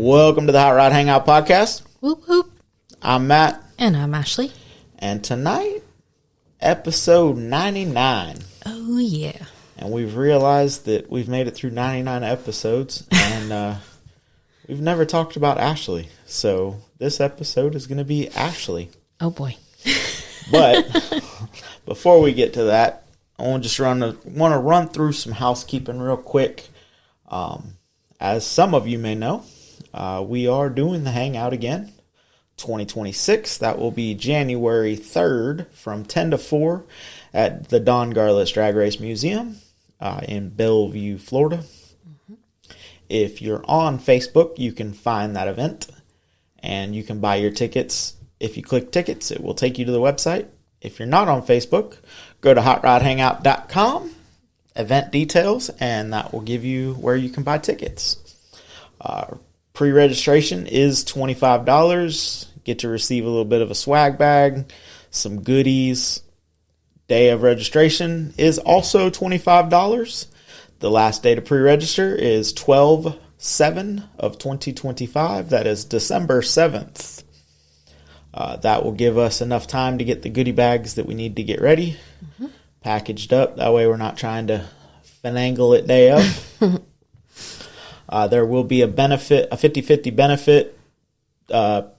Welcome to the Hot Rod Hangout Podcast. Whoop, whoop. I'm Matt. And I'm Ashley. And tonight, episode 99. Oh, yeah. And we've realized that we've made it through 99 episodes, and we've never talked about Ashley. So this episode is going to be Ashley. Oh, boy. But before we get to that, I want to just run through some housekeeping real quick. As some of you may know, we are doing the Hangout again, 2026. That will be January 3rd from 10 to 4 at the Don Garlits Drag Race Museum in Bellevue, Florida. Mm-hmm. If you're on Facebook, you can find that event, and you can buy your tickets. If you click tickets, it will take you to the website. If you're not on Facebook, go to hotrodhangout.com, event details, and that will give you where you can buy tickets. Pre-registration is $25. Get to receive a little bit of a swag bag, some goodies. Day of registration is also $25. The last day to pre-register is 12/7 of 2025. That is December 7th. That will give us enough time to get the goodie bags that we need to get ready, packaged up. That way we're not trying to finagle it day of. There will be a 50-50 benefit. There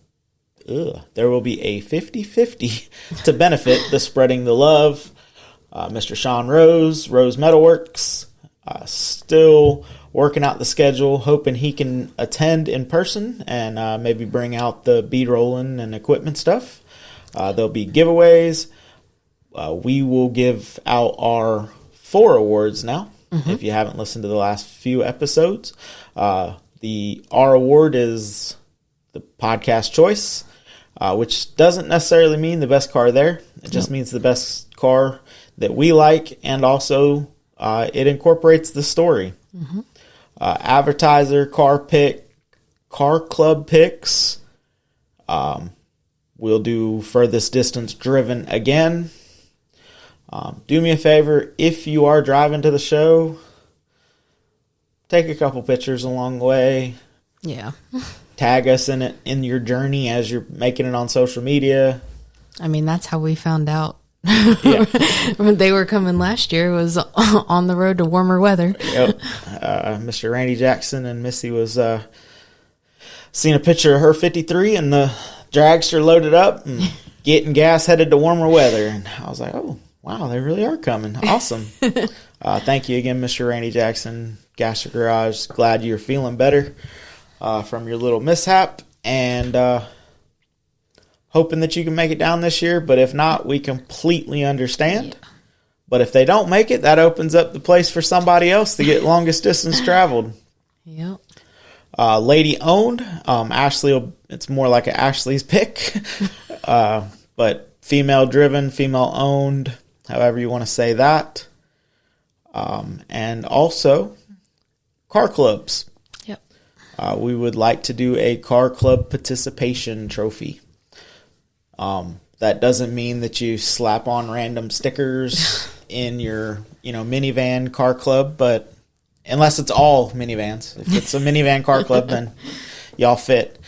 will be a 50-50 to benefit the Spreading the Love. Mr. Sean Rose Metalworks, still working out the schedule, hoping he can attend in person and maybe bring out the bead rolling and equipment stuff. There'll be giveaways. We will give out our 4 awards now. Mm-hmm. If you haven't listened to the last few episodes, our award is the podcast choice, which doesn't necessarily mean the best car there. It just means the best car that we like, and also it incorporates the story. Mm-hmm. Advertiser, car club picks. We'll do furthest distance driven again. Do me a favor, if you are driving to the show, take a couple pictures along the way. Yeah. Tag us in it in your journey as you're making it on social media. I mean, that's how we found out. Yeah. When they were coming last year, was on the road to warmer weather. Yep. Mr. Randy Jackson and Missy was seeing a picture of her 53 and the dragster loaded up and getting gas headed to warmer weather. And I was like, oh, wow, they really are coming. Awesome. Thank you again, Mr. Randy Jackson, Gasser Garage. Glad you're feeling better from your little mishap. And hoping that you can make it down this year, but if not, we completely understand. Yeah. But if they don't make it, that opens up the place for somebody else to get longest distance traveled. Yep. Lady owned. Ashley, it's more like an Ashley's pick. But female driven, female owned, however you want to say that. And also car clubs. Yep. We would like to do a car club participation trophy. That doesn't mean that you slap on random stickers in your, minivan car club, but unless it's all minivans. If it's a minivan car club, then y'all fit.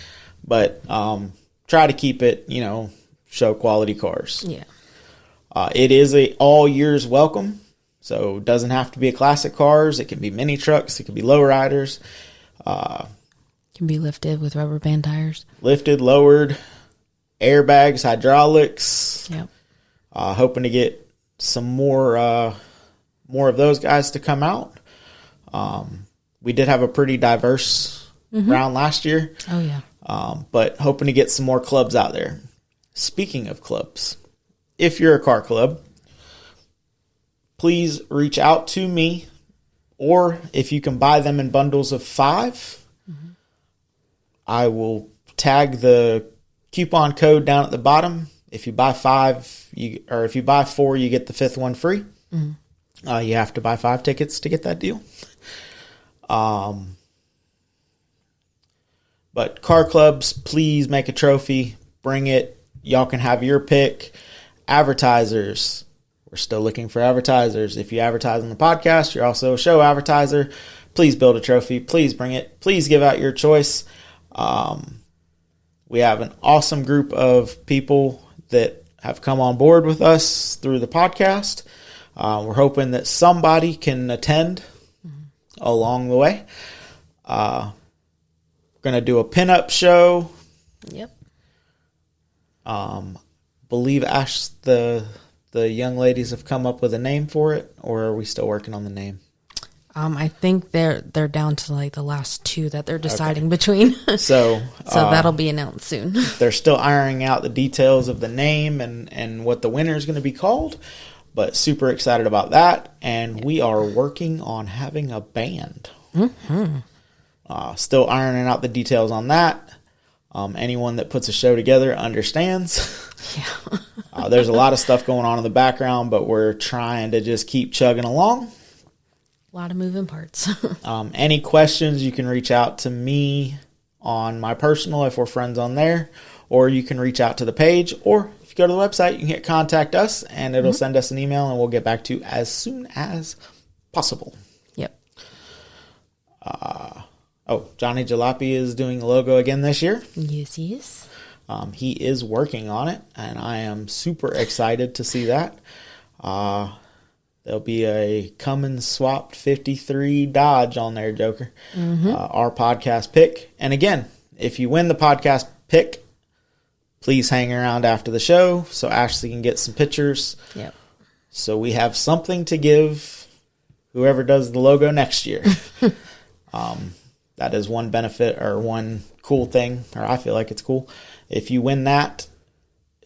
But try to keep it, show quality cars. Yeah. It is a all years welcome, so it doesn't have to be a classic cars. It can be mini trucks. It can be lowriders. Can be lifted with rubber band tires. Lifted, lowered. Airbags, hydraulics. Yep. Hoping to get some more of those guys to come out. We did have a pretty diverse round last year. Oh, yeah. But hoping to get some more clubs out there. Speaking of clubs, if you're a car club, please reach out to me, or if you can buy them in bundles of 5, I will tag the coupon code down at the bottom. If you buy 5, if you buy 4, you get the 5th one free. Mm-hmm. You have to buy 5 tickets to get that deal. But car clubs, please make a trophy. Bring it. Y'all can have your pick. Advertisers, we're still looking for advertisers. If you advertise on the podcast, you're also a show advertiser. Please build a trophy. Please bring it. Please give out your choice. We have an awesome group of people that have come on board with us through the podcast. We're hoping that somebody can attend along the way. We're going to do a pinup show. Yep. Believe Ash, the young ladies have come up with a name for it, or are we still working on the name? I think they're down to like the last two that they're deciding between. So that'll be announced soon. They're still ironing out the details of the name and what the winner is going to be called, but super excited about that. And we are working on having a band. Still ironing out the details on that. Anyone that puts a show together understands. Yeah. There's a lot of stuff going on in the background, but we're trying to just keep chugging along. A lot of moving parts. Any questions, you can reach out to me on my personal if we're friends on there, or you can reach out to the page, or if you go to the website, you can hit contact us and it'll send us an email and we'll get back to you as soon as possible. Yep. Johnny Jalopy is doing the logo again this year. Yes, he is. He is working on it, and I am super excited to see that. There'll be a Cummins swapped 53 Dodge on there, Joker. Our podcast pick. And again, if you win the podcast pick, please hang around after the show so Ashley can get some pictures. Yep. So we have something to give whoever does the logo next year. That is one benefit or one cool thing, or I feel like it's cool. If you win that,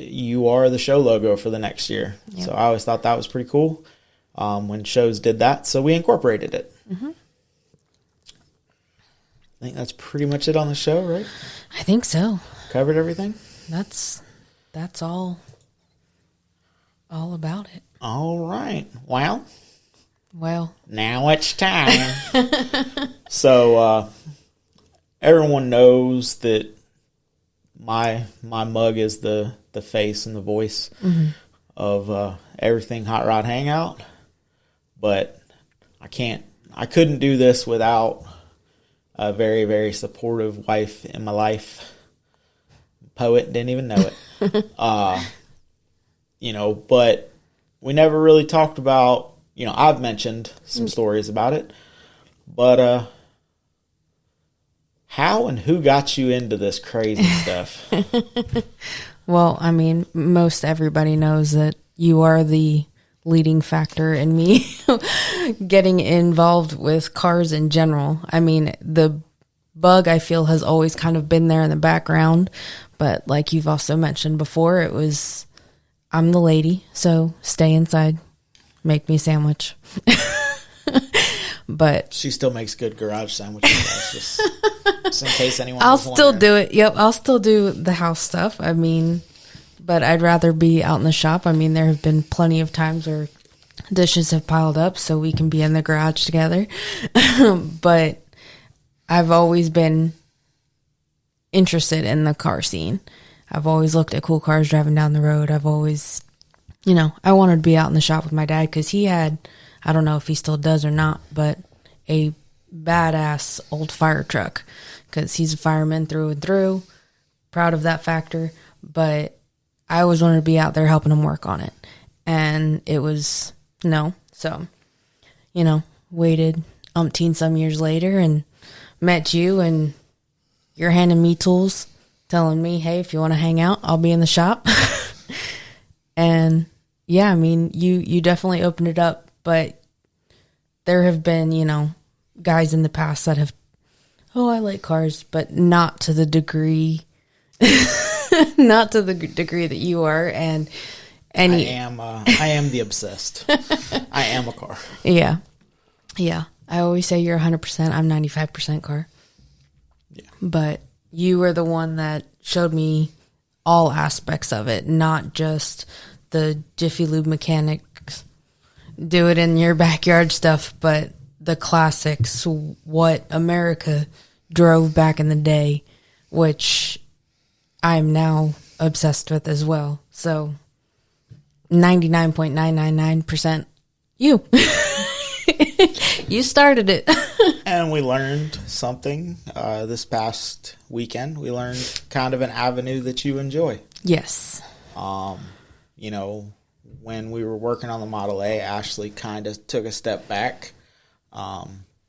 you are the show logo for the next year. Yep. So I always thought that was pretty cool when shows did that. So we incorporated it. I think that's pretty much it on the show, right? I think so. Covered everything? That's all about it. All right. Well, now it's time. So everyone knows that my mug is the face and the voice of everything Hot Rod Hangout, but I couldn't do this without a very, very supportive wife in my life. Poet, didn't even know it. But we never really talked about, I've mentioned some stories about it, but how and who got you into this crazy stuff? Well, I mean, most everybody knows that you are the leading factor in me getting involved with cars in general. I mean, the bug, I feel, has always kind of been there in the background, but like you've also mentioned before, I'm the lady, so stay inside, make me a sandwich. But she still makes good garage sandwiches, guys, just in case anyone I'll was still wondering. do it. Yep, I'll still do the house stuff. I mean, but I'd rather be out in the shop. I mean, there have been plenty of times where dishes have piled up so we can be in the garage together. But I've always been interested in the car scene. I've always looked at cool cars driving down the road. I've always, I wanted to be out in the shop with my dad because he had, I don't know if he still does or not, but a badass old fire truck because he's a fireman through and through. Proud of that factor. But I always wanted to be out there helping him work on it. And it was no. So, waited umpteen some years later and met you, and you're handing me tools, telling me, hey, if you want to hang out, I'll be in the shop. And yeah, I mean, you definitely opened it up, but there have been, guys in the past that have, I like cars, but not to the degree, not to the degree that you are. And I am the obsessed. I am a car. Yeah. Yeah. I always say you're 100%. I'm 95% car. Yeah. But you were the one that showed me all aspects of it, not just the Jiffy Lube mechanics, do it in your backyard stuff, but the classics, what America drove back in the day, which I'm now obsessed with as well. So 99.999% you. You started it. And we learned something this past weekend. We learned kind of an avenue that you enjoy. Yes. You know, when we were working on the Model A, Ashley kind of took a step back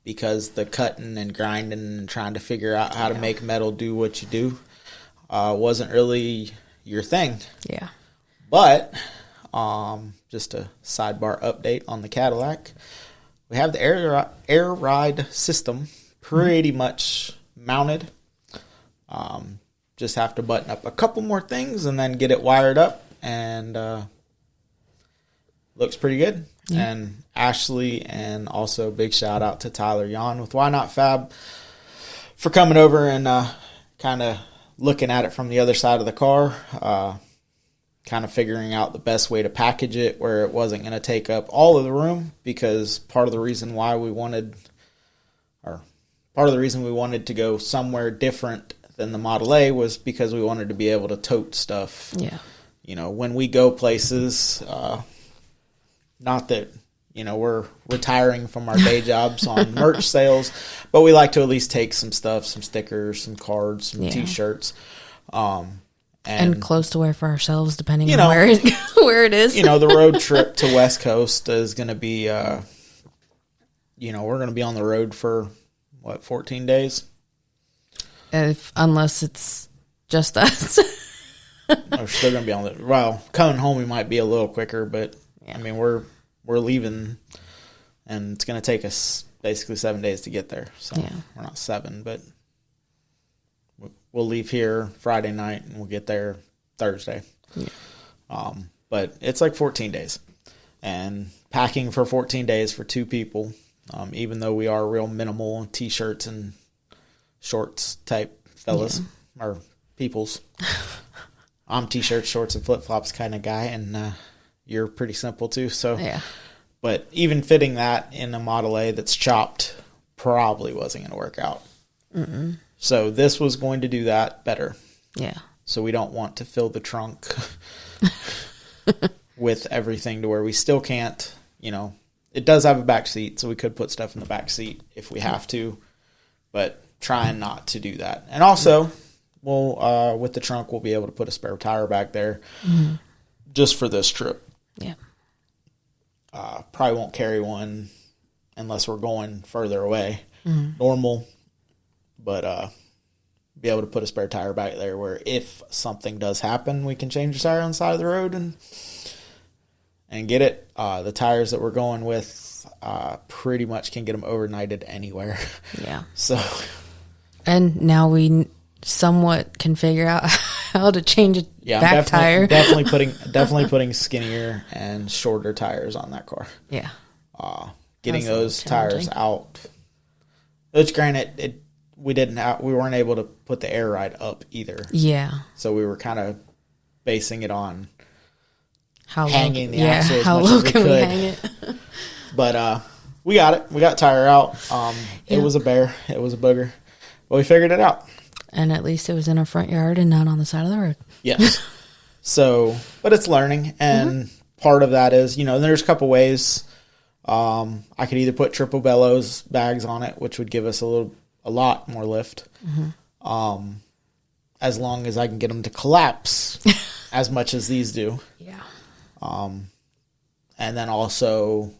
because the cutting and grinding and trying to figure out how to make metal do what you do wasn't really your thing. Yeah. But just a sidebar update on the Cadillac. We have the air ride system pretty much mounted. Just have to button up a couple more things and then get it wired up, and looks pretty good. Yeah. And Ashley, and also big shout out to Tyler Yon with Why Not Fab for coming over and kind of looking at it from the other side of the car, kind of figuring out the best way to package it where it wasn't going to take up all of the room, because part of the reason we wanted to go somewhere different than the Model A was because we wanted to be able to tote stuff. Yeah. You know, when we go places, not that, you know, we're retiring from our day jobs on merch sales, but we like to at least take some stuff, some stickers, some cards, some T-shirts. And clothes to wear for ourselves, depending on where it is. You know, the road trip to West Coast is going to be, we're going to be on the road for, 14 days? Unless it's just us. We're still going to be on the, well, coming home we might be a little quicker, but, I mean, we're leaving, and it's going to take us basically 7 days to get there. So we're not 7, but we'll leave here Friday night and we'll get there Thursday. Yeah. But it's like 14 days. And packing for 14 days for 2 people, even though we are real minimal T-shirts and shorts type fellas or peoples. I'm T-shirts, shorts, and flip-flops kind of guy, and you're pretty simple too. So, but even fitting that in a Model A that's chopped probably wasn't going to work out. Mm-mm. So this was going to do that better. Yeah. So we don't want to fill the trunk with everything to where we still can't, it does have a back seat, so we could put stuff in the back seat if we have to, but trying not to do that. And also, we'll with the trunk, we'll be able to put a spare tire back there just for this trip. Yeah. Probably won't carry one unless we're going further away. Normal. But be able to put a spare tire back there where if something does happen, we can change the tire on the side of the road and get it. The tires that we're going with pretty much can get them overnighted anywhere. Yeah. So. And now we somewhat can figure out how to change a back tire. Definitely putting skinnier and shorter tires on that car. Yeah. Getting those tires out. Which, granted, we weren't able to put the air ride up either. Yeah. So we were kind of basing it on hanging the axle as much as we could. We hang it? But we got it. We got tire out. It was a bear. It was a booger. But we figured it out. And at least it was in our front yard and not on the side of the road. Yes. So, but it's learning. And part of that is, there's a couple ways. I could either put triple bellows bags on it, which would give us a lot more lift. As long as I can get them to collapse as much as these do. Yeah. And then also,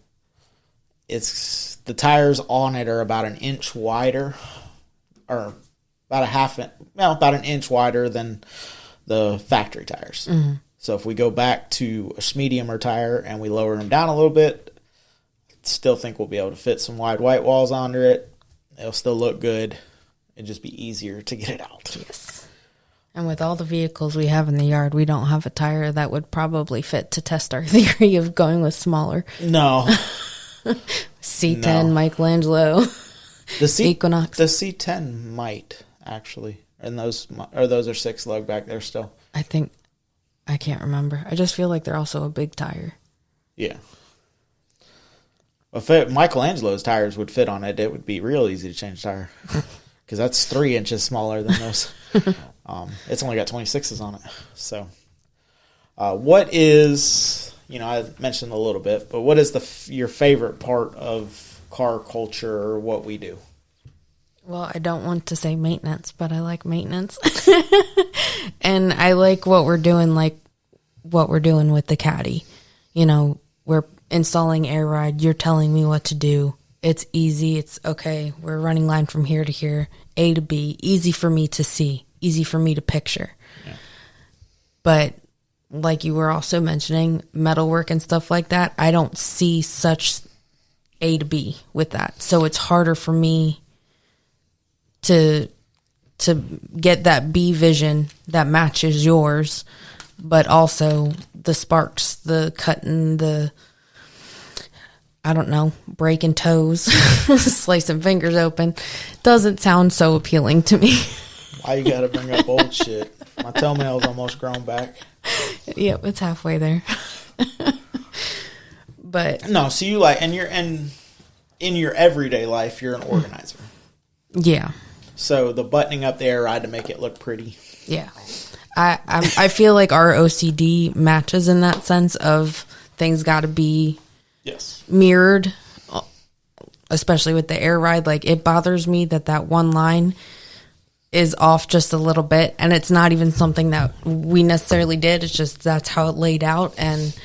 it's the tires on it are about an inch wider, or about an inch wider than the factory tires. So if we go back to a mediumer tire and we lower them down a little bit, still think we'll be able to fit some wide white walls under it. It'll still look good. It'd just be easier to get it out. Yes. And with all the vehicles we have in the yard, we don't have a tire that would probably fit to test our theory of going with smaller. No. C10, no. Michelangelo, Equinox. The C10 might, actually. And those are 6 lug back there still. I can't remember. I just feel like they're also a big tire. Yeah. If Michelangelo's tires would fit on it, it would be real easy to change the tire. Because that's 3 inches smaller than those. It's only got 26s on it. So, what is, I mentioned a little bit, but what is your favorite part of car culture or what we do? Well, I don't want to say maintenance, but I like maintenance. And I like what we're doing, with the caddy. You know, we're installing air ride. You're telling me what to do. It's easy. It's okay. We're running line from here to here, A to B. Easy for me to see. Easy for me to picture. Yeah. But like you were also mentioning, metalwork and stuff like that, I don't see such A to B with that. So it's harder for me to get that B vision that matches yours, but also the sparks, the cutting, breaking toes, slicing fingers open, doesn't sound so appealing to me. Why you gotta bring up old shit? My toenail's almost grown back. Yep, it's halfway there. But no, so you like, and in your everyday life, you're an organizer. Yeah. So the buttoning up the air ride to make it look pretty. Yeah. I feel like our OCD matches in that sense of things got to be mirrored, especially with the air ride. Like, it bothers me that one line is off just a little bit, and it's not even something that we necessarily did. It's just that's how it laid out, and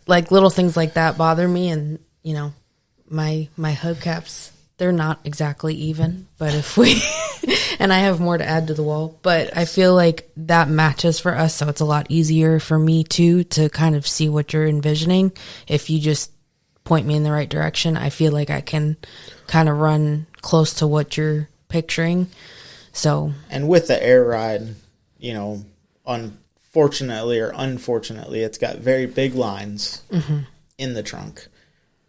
like little things like that bother me. And you know, my hubcaps, they're not exactly even, but if we and I have more to add to the wall, but I feel like that matches for us, so it's a lot easier for me to kind of see what you're envisioning. If you just point me in the right direction, I feel like I can kind of run close to what you're picturing. So, and with the air ride, you know, unfortunately or unfortunately, it's got very big lines in the trunk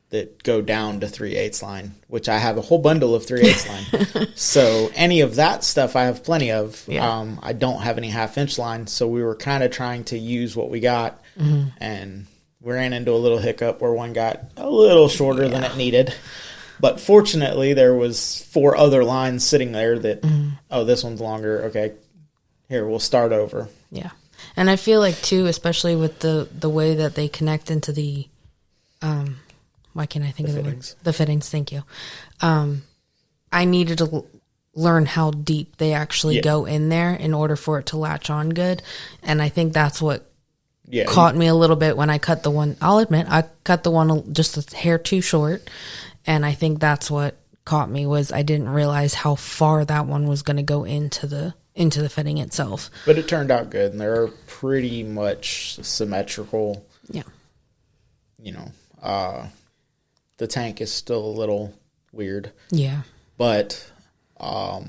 that go down to 3/8 line, which I have a whole bundle of 3/8 line. So any of that stuff I have plenty of. Yeah. I don't have any 1/2 inch line, so we were kind of trying to use what we got, and we ran into a little hiccup where one got a little shorter than it needed. But fortunately, there was 4 other lines sitting there that, oh, this one's longer. Okay, here, we'll start over. Yeah. And I feel like, too, especially with the way that they connect into the, why can't I think of the word? The fittings, thank you. I needed to learn how deep they actually go in there in order for it to latch on good. And I think that's what caught me a little bit when I cut the one. I'll admit, I cut the one just a hair too short. And I think that's what caught me, was I didn't realize how far that one was going to go into the fitting itself. But it turned out good, and they're pretty much symmetrical. Yeah. You know, the tank is still a little weird. Yeah. But for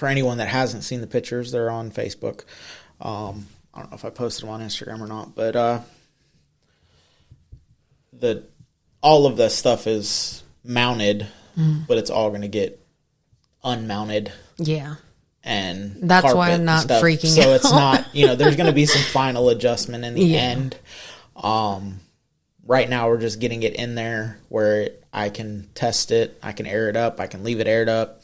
anyone that hasn't seen the pictures, they're on Facebook. I don't know if I posted them on Instagram or not, but all of this stuff is mounted, but it's all going to get unmounted. Yeah. And that's why I'm not freaking out. So it's not, you know, there's going to be some final adjustment in the end. Right now we're just getting it in there where I can test it. I can air it up. I can leave it aired up,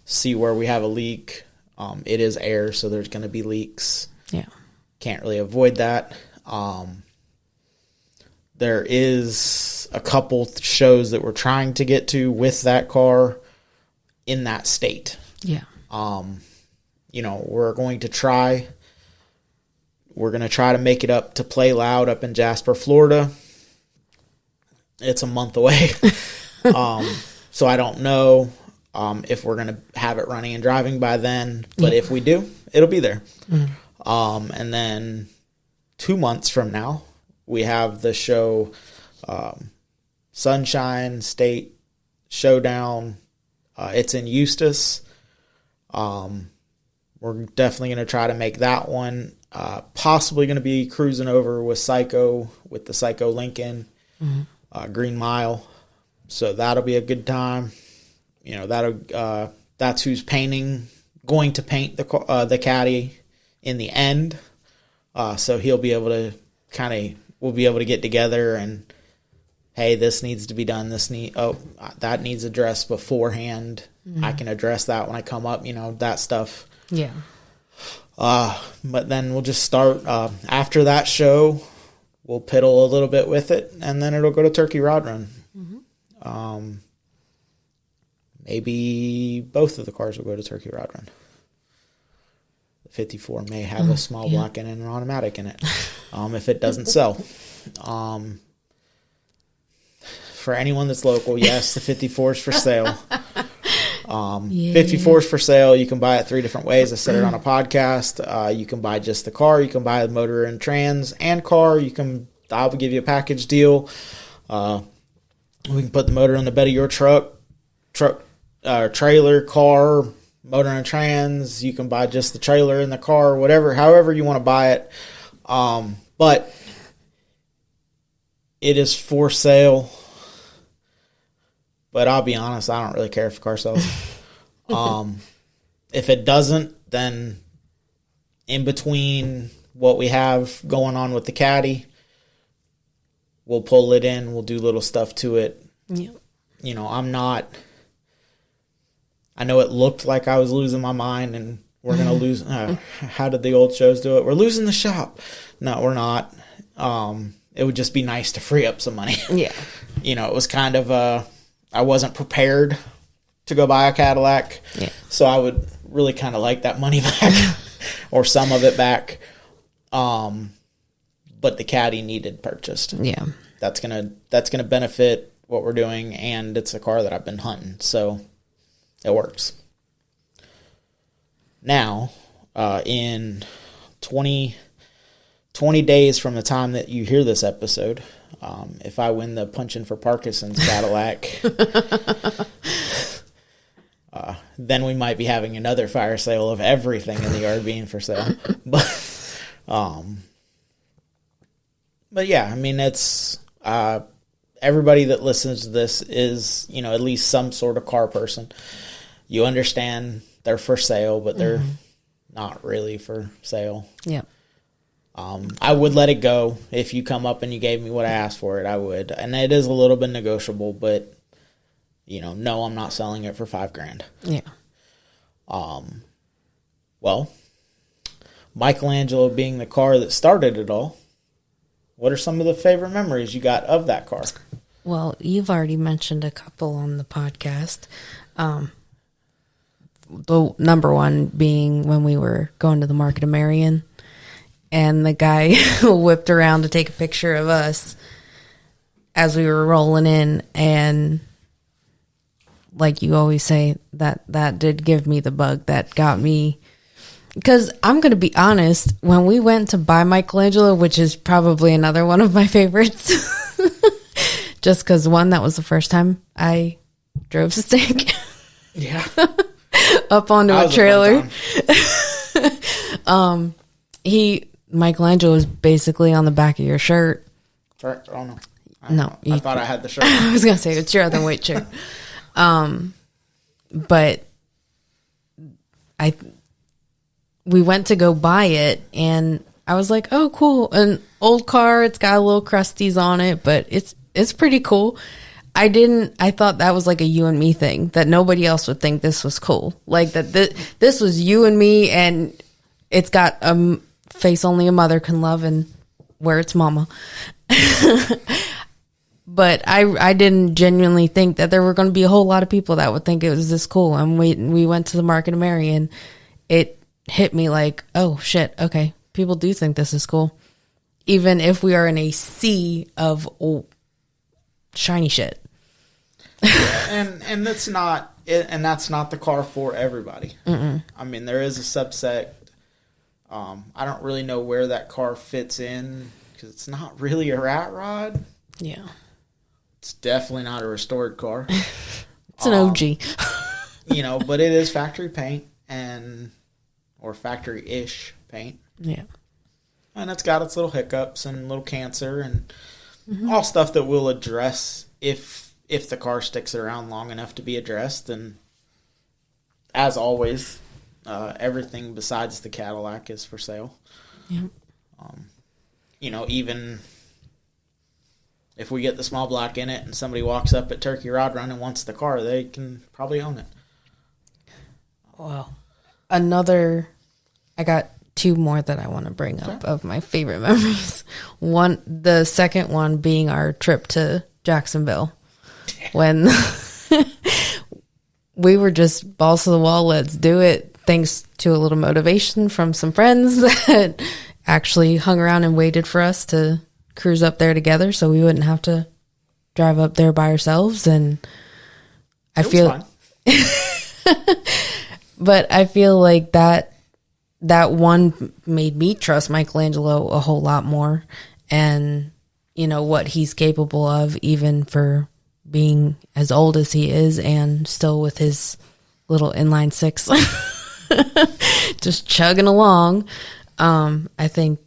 see where we have a leak. It is air, so there's going to be leaks. Yeah. Can't really avoid that. There is a couple shows that we're trying to get to with that car in that state. Yeah. You know, we're going to try to make it up to Play Loud up in Jasper, Florida. It's a month away. So I don't know if we're going to have it running and driving by then, but if we do, it'll be there. And then 2 months from now, we have the show Sunshine State Showdown. It's in Eustis. We're definitely going to try to make that one. Possibly going to be cruising over with the Psycho Lincoln, Green Mile. So that'll be a good time. You know, that's who's going to paint the caddy in the end. So he'll be able to we'll be able to get together and, hey, this needs to be done. That needs addressed beforehand. I can address that when I come up, you know, that stuff. Yeah. But then we'll just start, after that show, we'll piddle a little bit with it, and then it'll go to Turkey Rod Run. maybe both of the cars will go to Turkey Rod Run. The 54 may have a small block and an automatic in it, if it doesn't sell. For anyone that's local, yes, the 54 is for sale. 54 is for sale. You can buy it 3 different ways. I said it on a podcast. You can buy just the car. You can buy the motor and trans and car. I'll give you a package deal. We can put the motor in the bed of your truck, trailer, car, motor and trans. You can buy just the trailer and the car, however you want to buy it. But it is for sale. But I'll be honest, I don't really care if the car sells. If it doesn't, then in between what we have going on with the caddy, we'll pull it in. We'll do little stuff to it. Yeah. I know it looked like I was losing my mind and we're going to lose. How did the old shows do it? We're losing the shop. No, we're not. It would just be nice to free up some money. Yeah. It was kind of I wasn't prepared to go buy a Cadillac. Yeah. So I would really kind of like that money back or some of it back. But the caddy needed purchased. Yeah. That's gonna benefit what we're doing, and it's a car that I've been hunting, so it works. Now, in 20 days from the time that you hear this episode, if I win the Punchin' for Parkinson's Cadillac, then we might be having another fire sale of everything in the yard being for sale. But yeah, I mean, it's everybody that listens to this is, at least some sort of car person. You understand they're for sale, but they're not really for sale. Yeah. I would let it go. If you come up and you gave me what I asked for it, I would. And it is a little bit negotiable, but, no, I'm not selling it for $5,000. Yeah. Well, Michelangelo being the car that started it all, what are some of the favorite memories you got of that car? Well, you've already mentioned a couple on the podcast. The number one being when we were going to the Market of Marion, and the guy whipped around to take a picture of us as we were rolling in, and like you always say, that did give me the bug. That got me, because I'm going to be honest, when we went to buy Michelangelo, which is probably another one of my favorites, just because, one, that was the first time I drove a stick. Yeah. Up onto a trailer. Michelangelo is basically on the back of your shirt. Oh, no. I thought I had the shirt. I was going to say, it's your other weight shirt. But we went to go buy it, and I was like, oh, cool. An old car. It's got a little crusties on it, but it's pretty cool. I thought that was like a you and me thing, that nobody else would think this was cool. Like that this was you and me, and it's got a face only a mother can love and where it's mama. But I didn't genuinely think that there were going to be a whole lot of people that would think it was this cool. And we went to the Market of Marion. It hit me like, oh shit, okay, people do think this is cool, even if we are in a sea of shiny shit. Yeah, and that's not the car for everybody. Mm-mm. I mean, there is a subset. I don't really know where that car fits in, because it's not really a rat rod. Yeah, it's definitely not a restored car. It's an OG. But it is factory paint or factory-ish paint. Yeah, and it's got its little hiccups and little cancer and all stuff that we'll address if the car sticks around long enough to be addressed. And as always, everything besides the Cadillac is for sale. Yeah. Even if we get the small block in it and somebody walks up at Turkey Rod Run and wants the car, they can probably own it. Well, I got two more that I want to bring up of my favorite memories. The second one being our trip to Jacksonville, when we were just balls to the wall. Let's do it. Thanks to a little motivation from some friends that actually hung around and waited for us to cruise up there together, so we wouldn't have to drive up there by ourselves. And I feel, but I feel like that one made me trust Michelangelo a whole lot more, and what he's capable of, even for being as old as he is and still with his little inline six. Just chugging along. I think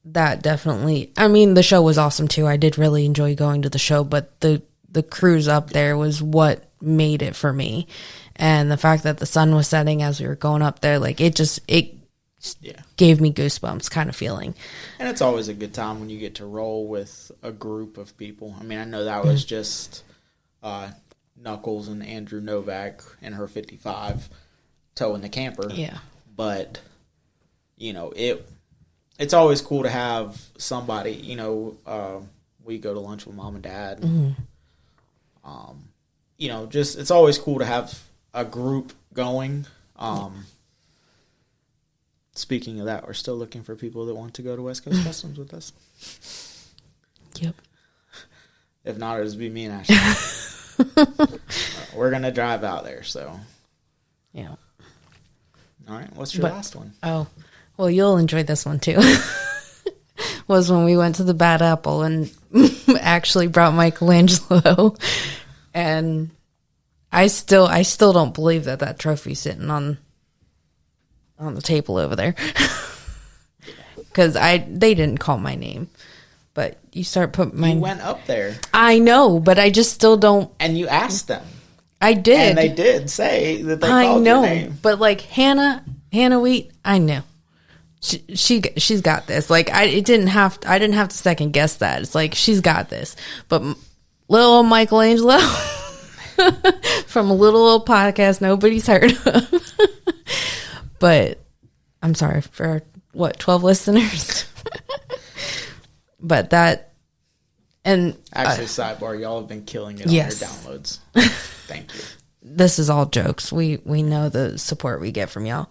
that definitely, the show was awesome too. I did really enjoy going to the show, but the cruise up there was what made it for me. And the fact that the sun was setting as we were going up there, like it gave me goosebumps kind of feeling. And it's always a good time when you get to roll with a group of people. I know that was just Knuckles and Andrew Novak and her 55 towing the camper. Yeah. But, it's always cool to have somebody, we go to lunch with mom and dad. Mm-hmm. It's always cool to have a group going. Speaking of that, we're still looking for people that want to go to West Coast Customs with us. Yep. If not, it'll just be me and Ashley. We're going to drive out there, so. Yeah. All right, what's your last one? Oh, well, you'll enjoy this one too. Was when we went to the Bad Apple and actually brought Michelangelo, and I still don't believe that trophy's sitting on the table over there, because they didn't call my name, but you start putting You went up there. I know, but I just still don't. And you asked them. I did. And they did say that they called your name. But like Hannah Wheat, I knew. She's got this. Like I didn't have to second guess that. It's like she's got this. But little old Michelangelo from a little old podcast nobody's heard of. But I'm sorry for 12 listeners. But that, and actually, sidebar, y'all have been killing it yes. on your downloads. Thank you. This is all jokes. We know the support we get from y'all.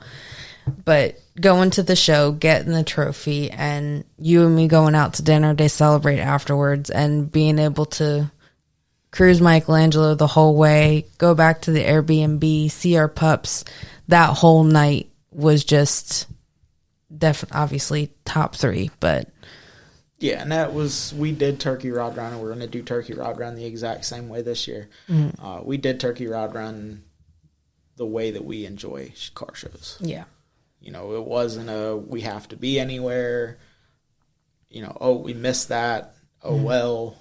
But going to the show, getting the trophy, and you and me going out to dinner to celebrate afterwards, and being able to cruise Michelangelo the whole way, go back to the Airbnb, see our pups, that whole night was just obviously top 3, but yeah, and we did Turkey Rod Run, and we're going to do Turkey Rod Run the exact same way this year. Mm-hmm. We did Turkey Rod Run the way that we enjoy car shows. Yeah. It wasn't we have to be anywhere. We missed that. Oh, mm-hmm. well.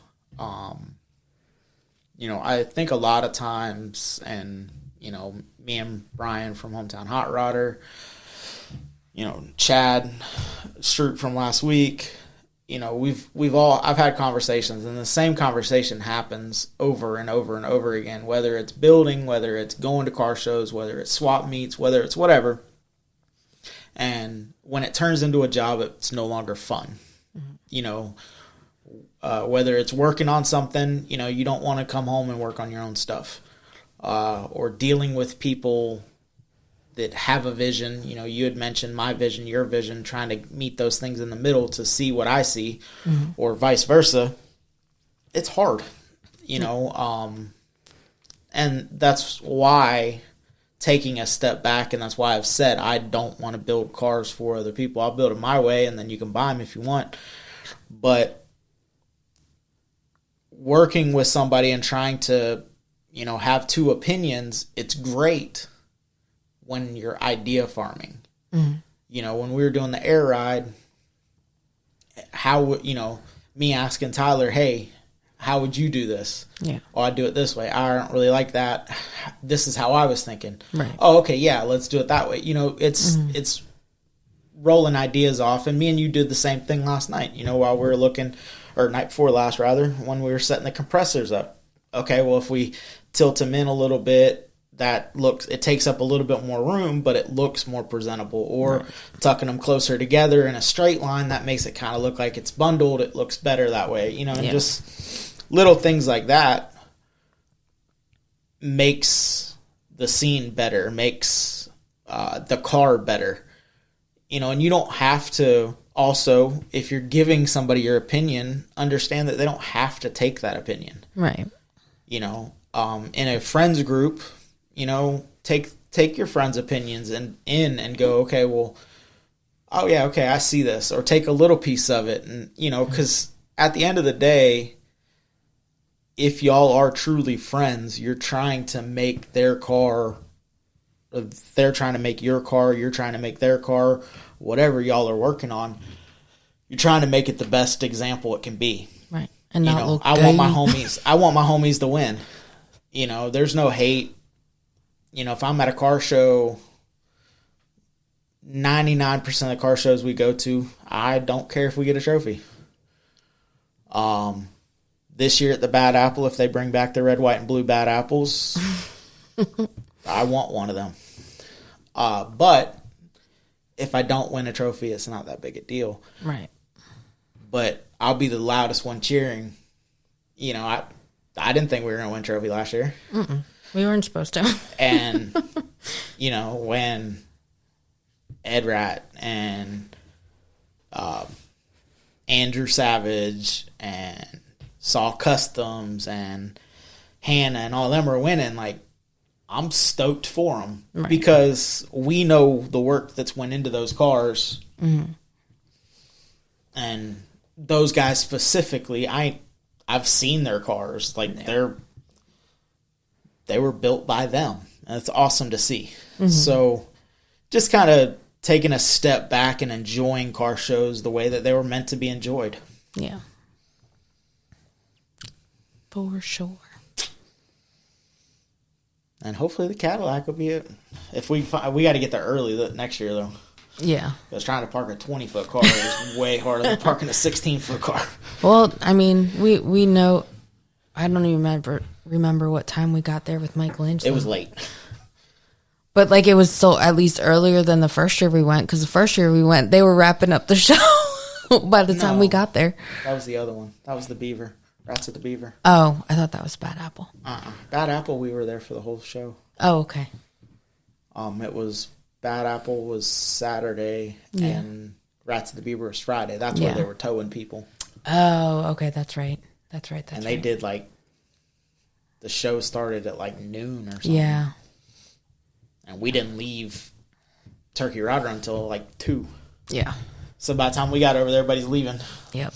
I think a lot of times, and, me and Brian from Hometown Hot Rodder, Chad Stroop from last week, I've had conversations, and the same conversation happens over and over and over again, whether it's building, whether it's going to car shows, whether it's swap meets, whether it's whatever. And when it turns into a job, it's no longer fun. Mm-hmm. Whether it's working on something, you don't want to come home and work on your own stuff, or dealing with people that have a vision. You had mentioned my vision, your vision, trying to meet those things in the middle to see what I see, mm-hmm. or vice versa. It's hard, and that's why taking a step back, and that's why I've said I don't want to build cars for other people. I'll build it my way, and then you can buy them if you want. But working with somebody and trying to, have two opinions, it's great when you're idea farming. Mm-hmm. When we were doing the air ride, me asking Tyler, hey, how would you do this? Yeah. Oh, I'd do it this way. I don't really like that. This is how I was thinking. Right. Oh, okay, yeah, let's do it that way. It's rolling ideas off. And me and you did the same thing last night, while we were looking, or night before last rather, when we were setting the compressors up. Okay, well, if we tilt them in a little bit, it takes up a little bit more room, but it looks more presentable. Or tucking them closer together in a straight line, that makes it kind of look like it's bundled. It looks better that way, and just little things like that makes the scene better, makes the car better. You know, and you don't have to also, if you're giving somebody your opinion, understand that they don't have to take that opinion. Right. You know, in a friends group, you know, take your friends' opinions and go, okay, well, oh yeah, okay, I see this, or take a little piece of it, and you know, because at the end of the day, if y'all are truly friends, you're trying to make their car, or they're trying to make your car, you're trying to make their car, whatever y'all are working on, you're trying to make it the best example it can be. Right. And not, you know, look I want my homies to win. You know, there's no hate. You know, if I'm at a car show, 99% of the car shows we go to, I don't care if we get a trophy. This year at the Bad Apple, if they bring back the red, white, and blue Bad Apples, I want one of them. But if I don't win a trophy, it's not that big a deal. Right. But I'll be the loudest one cheering. You know, I didn't think we were going to win a trophy last year. Mm-mm. We weren't supposed to. And, you know, when Ed Rat and Andrew Savage and Saw Customs and Hannah and all of them were winning, like, I'm stoked for them. Right. Because we know the work that's went into those cars. Mm-hmm. And those guys specifically, I've seen their cars. Like, they were built by them. And it's awesome to see. Mm-hmm. So just kind of taking a step back and enjoying car shows the way that they were meant to be enjoyed. Yeah. For sure. And hopefully the Cadillac will be it. If we got to get there early next year, though. Yeah. Because trying to park a 20-foot car is way harder than parking a 16-foot car. Well, I mean, we know. I don't even remember what time we got there with Michelangelo. It was late. But, like, it was still at least earlier than the first year we went. Because the first year we went, they were wrapping up the show by the time we got there. That was the other one. That was the Beaver. Rats at the Beaver. Oh, I thought that was Bad Apple. Bad Apple, we were there for the whole show. Oh, okay. It was Bad Apple was Saturday, and Rats at the Beaver was Friday. That's where they were towing people. Oh, okay, that's right. And they did, like, the show started at, like, noon or something. Yeah. And we didn't leave Turkey Rider until, like, 2. Yeah. So by the time we got over there, everybody's leaving. Yep.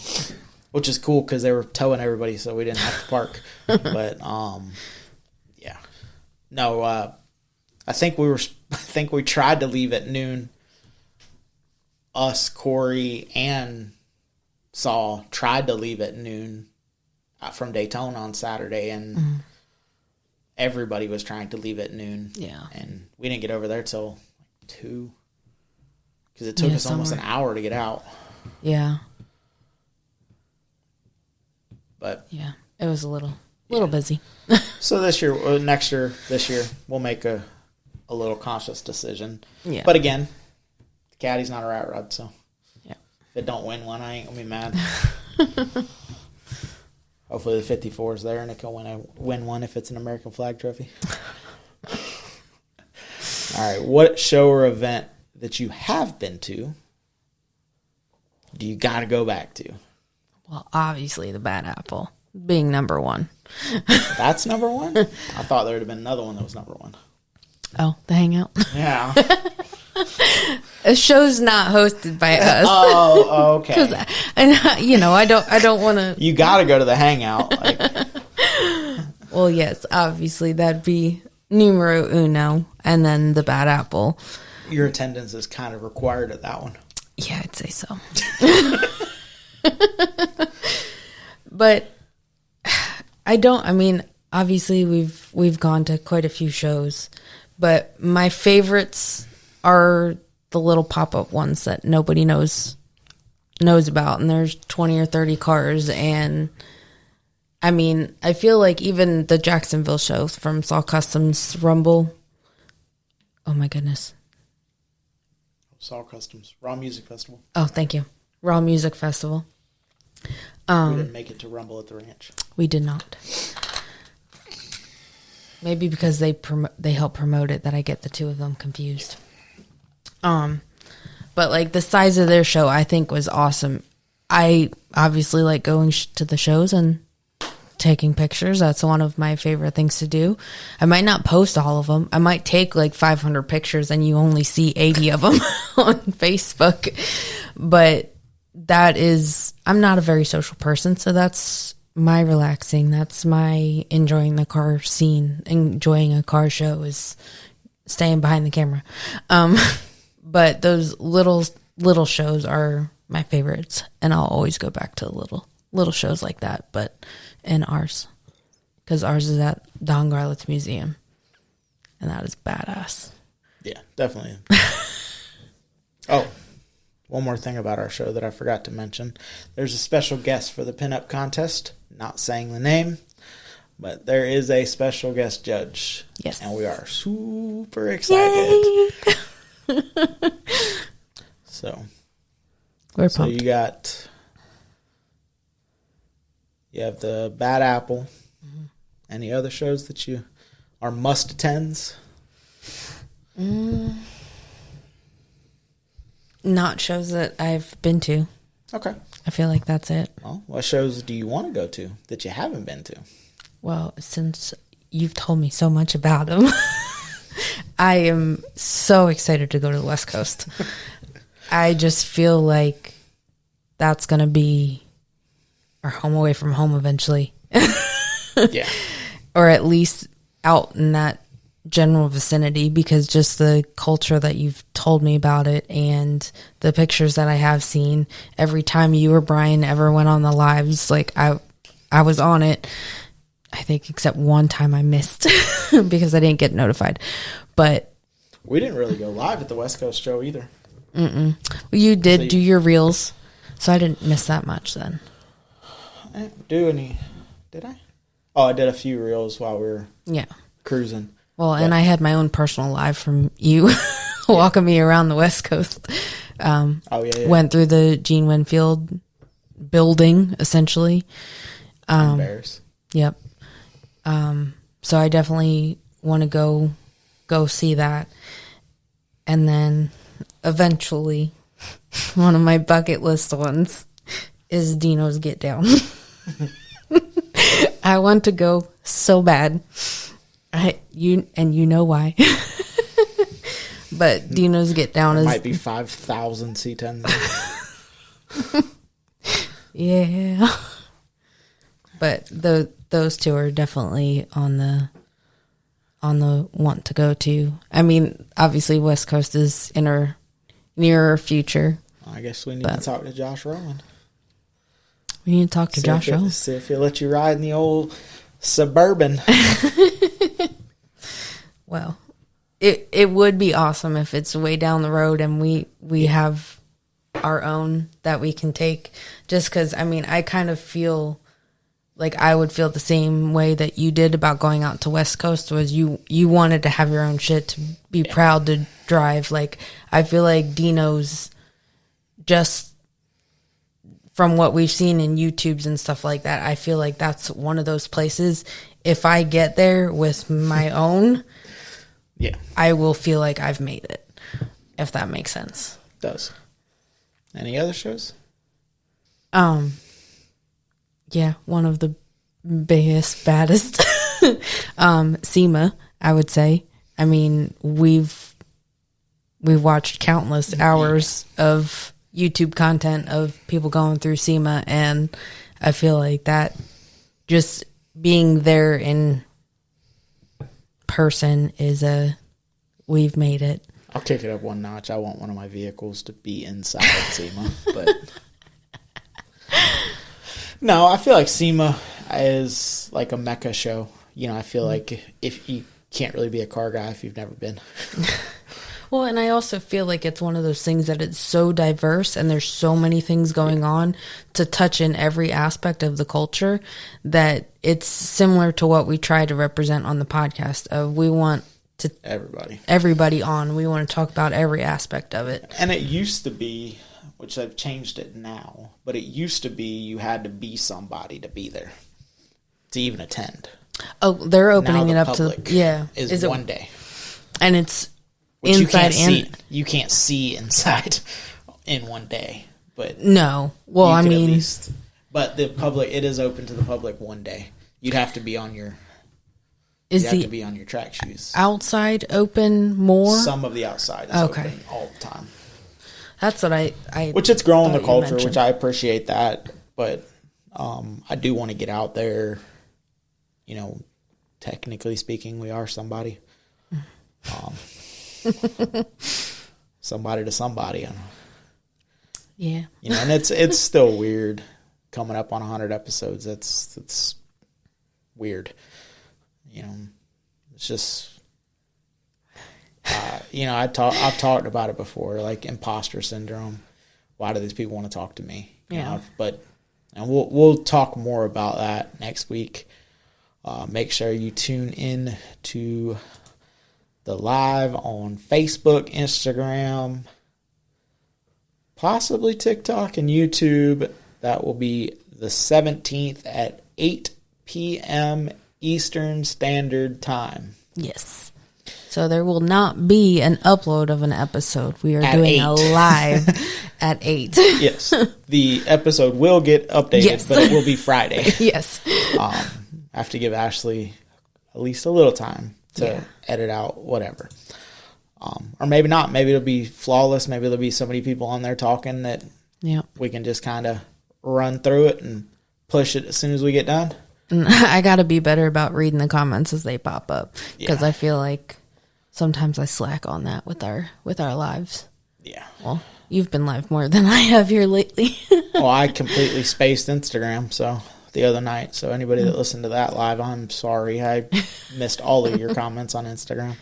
Which is cool because they were towing everybody, so we didn't have to park. But yeah, no. I think we tried to leave at noon. Us, Corey, and Saul tried to leave at noon from Daytona on Saturday, and everybody was trying to leave at noon. Yeah, and we didn't get over there till 2 because it took us almost an hour to get out. Yeah. But yeah, it was a little busy. So this year, we'll make a little conscious decision. Yeah. But again, the Caddy's not a rat rod, so if it don't win one, I ain't gonna be mad. Hopefully the 54 is there and it can win one if it's an American flag trophy. All right, what show or event that you have been to do you got to go back to? Well, obviously the Bad Apple being number 1. That's number 1? I thought there would have been another one that was number 1. Oh, the Hangout? Yeah. A show's not hosted by us. Oh, okay. And you know, I don't want to. You got to go to the Hangout. Well, yes, obviously that'd be numero uno, and then the Bad Apple. Your attendance is kind of required at that one. Yeah, I'd say so. But I mean, obviously we've gone to quite a few shows, but my favorites are the little pop-up ones that nobody knows about, and there's 20 or 30 cars. And I mean, I feel like even the Jacksonville show from Saw Customs Rumble, oh my goodness, Saw Customs Raw Music Festival. Oh, thank you. Raw Music Festival. We didn't make it to Rumble at the Ranch. We did not. Maybe because they help promote it that I get the two of them confused. But like the size of their show, I think was awesome. I obviously like going to the shows and taking pictures. That's one of my favorite things to do. I might not post all of them. I might take like 500 pictures and you only see 80 of them on Facebook. But I'm not a very social person, so that's my relaxing. That's my enjoying the car scene. Enjoying a car show is staying behind the camera. But those little shows are my favorites, and I'll always go back to little shows like that. And ours, because ours is at Don Garlett's Museum, and that is badass. Yeah, definitely. Oh, one more thing about our show that I forgot to mention. There's a special guest for the pinup contest. Not saying the name, but there is a special guest judge. Yes. And we are super excited. So we're pumped. So you have the Bad Apple. Mm-hmm. Any other shows that you are must attends? Not shows that I've been to. Okay. I feel like that's it. Well, what shows do you want to go to that you haven't been to? Well, since you've told me so much about them, I am so excited to go to the West Coast. I just feel like that's going to be our home away from home eventually. Yeah. Or at least out in that general vicinity, because just the culture that you've told me about it and the pictures that I have seen, every time you or Brian ever went on the lives, like I was on it. I think except one time I missed because I didn't get notified. But we didn't really go live at the West Coast show either. Well, you did do your reels, so I didn't miss that much then. I didn't do any, did I? Oh, I did a few reels while we were cruising. Well, and I had my own personal live from you walking me around the West Coast. Went through the Gene Winfield building, essentially. Bears. Yep. So I definitely want to go see that. And then eventually, one of my bucket list ones is Dino's Get Down. I want to go so bad. You know why. But Dino's Get Down might be 5,000 C10s. Yeah. But those two are definitely on the want to go to. I mean, obviously West Coast is in our nearer future. I guess we need to talk to Josh Rowan. We need to talk to Josh Rowan. See if he'll let you ride in the old Suburban. Well, it would be awesome if it's way down the road and we have our own that we can take. Just because, I mean, I kind of feel like I would feel the same way that you did about going out to West Coast, was you wanted to have your own shit to be proud to drive. Like, I feel like Dino's, just from what we've seen in YouTubes and stuff like that, I feel like that's one of those places. If I get there with my own, I will feel like I've made it, if that makes sense. It does. Any other shows? Yeah, one of the biggest, baddest, SEMA, I would say. I mean, we've watched countless hours of YouTube content of people going through SEMA, and I feel like that, just being there in person is we've made it. I'll kick it up one notch. I want one of my vehicles to be inside SEMA, but no, I feel like SEMA is like a mecca show. You know, I feel like if you can't really be a car guy if you've never been. Well, and I also feel like it's one of those things that it's so diverse and there's so many things going on to touch in every aspect of the culture that it's similar to what we try to represent on the podcast. Of we want to everybody on. We want to talk about every aspect of it. And it used to be, which I've changed it now, but it used to be you had to be somebody to be there, to even attend. Oh, they're opening Now it the up to public is one day. And it's Which inside you can't see inside in one day. But no. Well, I mean, at least, but the public, it is open to the public one day. You'd have to be on your track shoes. Outside open more? Some of the outside is open all the time. That's what I which it's growing the culture, which I appreciate that. But I do want to get out there. You know, technically speaking, we are somebody. Somebody to somebody. Yeah. You know, and it's still weird coming up on 100 episodes. It's weird. You know, it's just, you know, I've talked about it before, like imposter syndrome. Why do these people want to talk to me? You know, but and we'll talk more about that next week. Make sure you tune in to the live on Facebook, Instagram, possibly TikTok and YouTube. That will be the 17th at 8 p.m. Eastern Standard Time. Yes. So there will not be an upload of an episode. We are doing 8. a live at 8. Yes. The episode will get updated, but it will be Friday. Yes. I have to give Ashley at least a little time to edit out whatever. Or maybe not. Maybe it'll be flawless. Maybe there'll be so many people on there talking that we can just kind of run through it and push it as soon as we get done. I got to be better about reading the comments as they pop up because I feel like sometimes I slack on that with our lives. Yeah. Well, you've been live more than I have here lately. Well, I completely spaced Instagram the other night. So anybody that listened to that live, I'm sorry. I missed all of your comments on Instagram.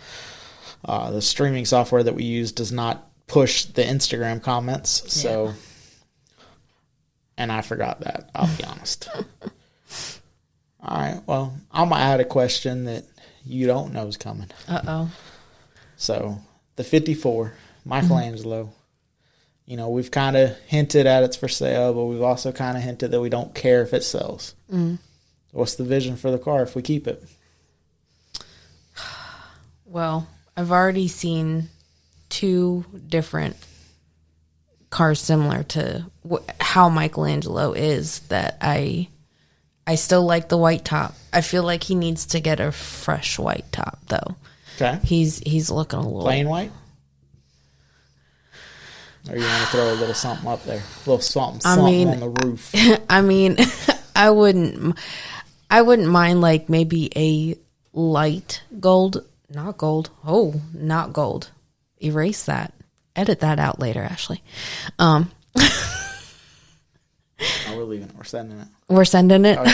The streaming software that we use does not push the Instagram comments. So, and I forgot that, I'll be honest. All right. Well, I'm going to add a question that you don't know is coming. Uh-oh. So, the 54, Michelangelo. You know, we've kind of hinted at it's for sale, but we've also kind of hinted that we don't care if it sells. What's the vision for the car if we keep it? Well, I've already seen 2 different cars similar to how Michelangelo is that I still like the white top. I feel like he needs to get a fresh white top, though. Okay. He's looking a little... Plain white? Or you want to throw a little something up there? A little something on the roof? I mean, I wouldn't mind, like, maybe a light gold... Not gold. Oh, not gold. Erase that. Edit that out later, Ashley. No, we're leaving it. We're sending it. We're sending it? Oh,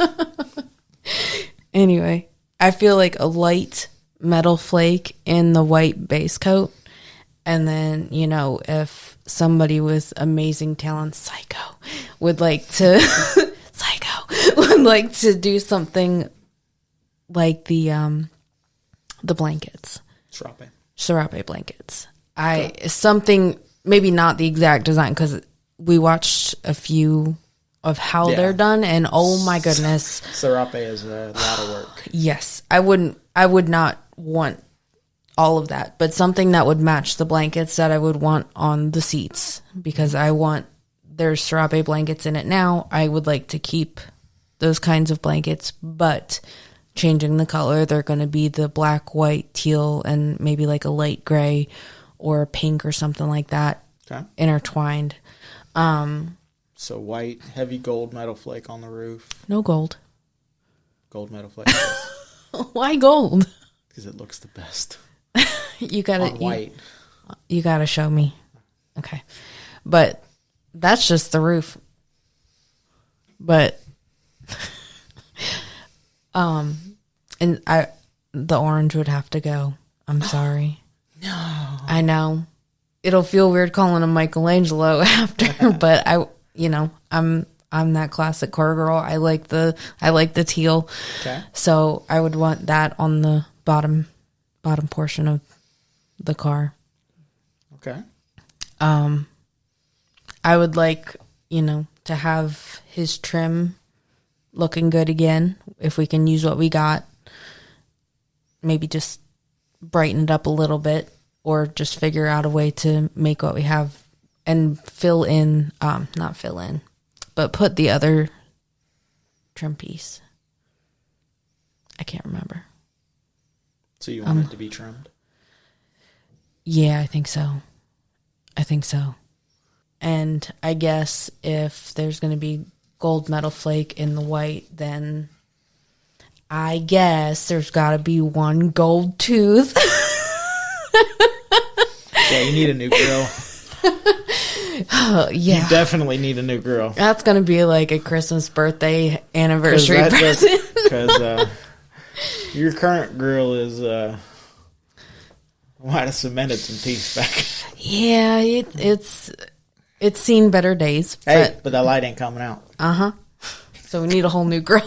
yeah. Anyway, I feel like a light metal flake in the white base coat. And then, you know, if somebody with amazing talent, Psycho, would like to... would like to do something like the blankets. Serape blankets. Something, maybe not the exact design, because we watched a few of how they're done, and oh my goodness. Serape is a lot of work. Yes. I would not want all of that, but something that would match the blankets that I would want on the seats, because there's Serape blankets in it now. I would like to keep those kinds of blankets, but changing the color, they're going to be the black, white, teal, and maybe like a light gray or a pink or something like that. Okay. Intertwined. So white, heavy gold metal flake on the roof. No gold. Gold metal flake. Why gold? Because it looks the best. You gotta on white. You gotta show me. Okay, but that's just the roof. But and the orange would have to go. I'm sorry. No, I know it'll feel weird calling him Michelangelo after, but I'm that classic car girl. I like the teal. Okay. So I would want that on the bottom portion of the car. Okay. I would like, to have his trim looking good again. If we can use what we got, maybe just brighten it up a little bit, or just figure out a way to make what we have and fill in, not fill in, but put the other trim piece. I can't remember. So you want it to be trimmed? Yeah, I think so. And I guess if there's going to be gold metal flake in the white, then I guess there's got to be one gold tooth. Yeah, you need a new grill. Yeah. You definitely need a new grill. That's going to be like a Christmas, birthday, anniversary present. Because your current grill is... might have cemented some teeth back. Yeah, it's seen better days. Hey, but that light ain't coming out. Uh-huh. So we need a whole new grill.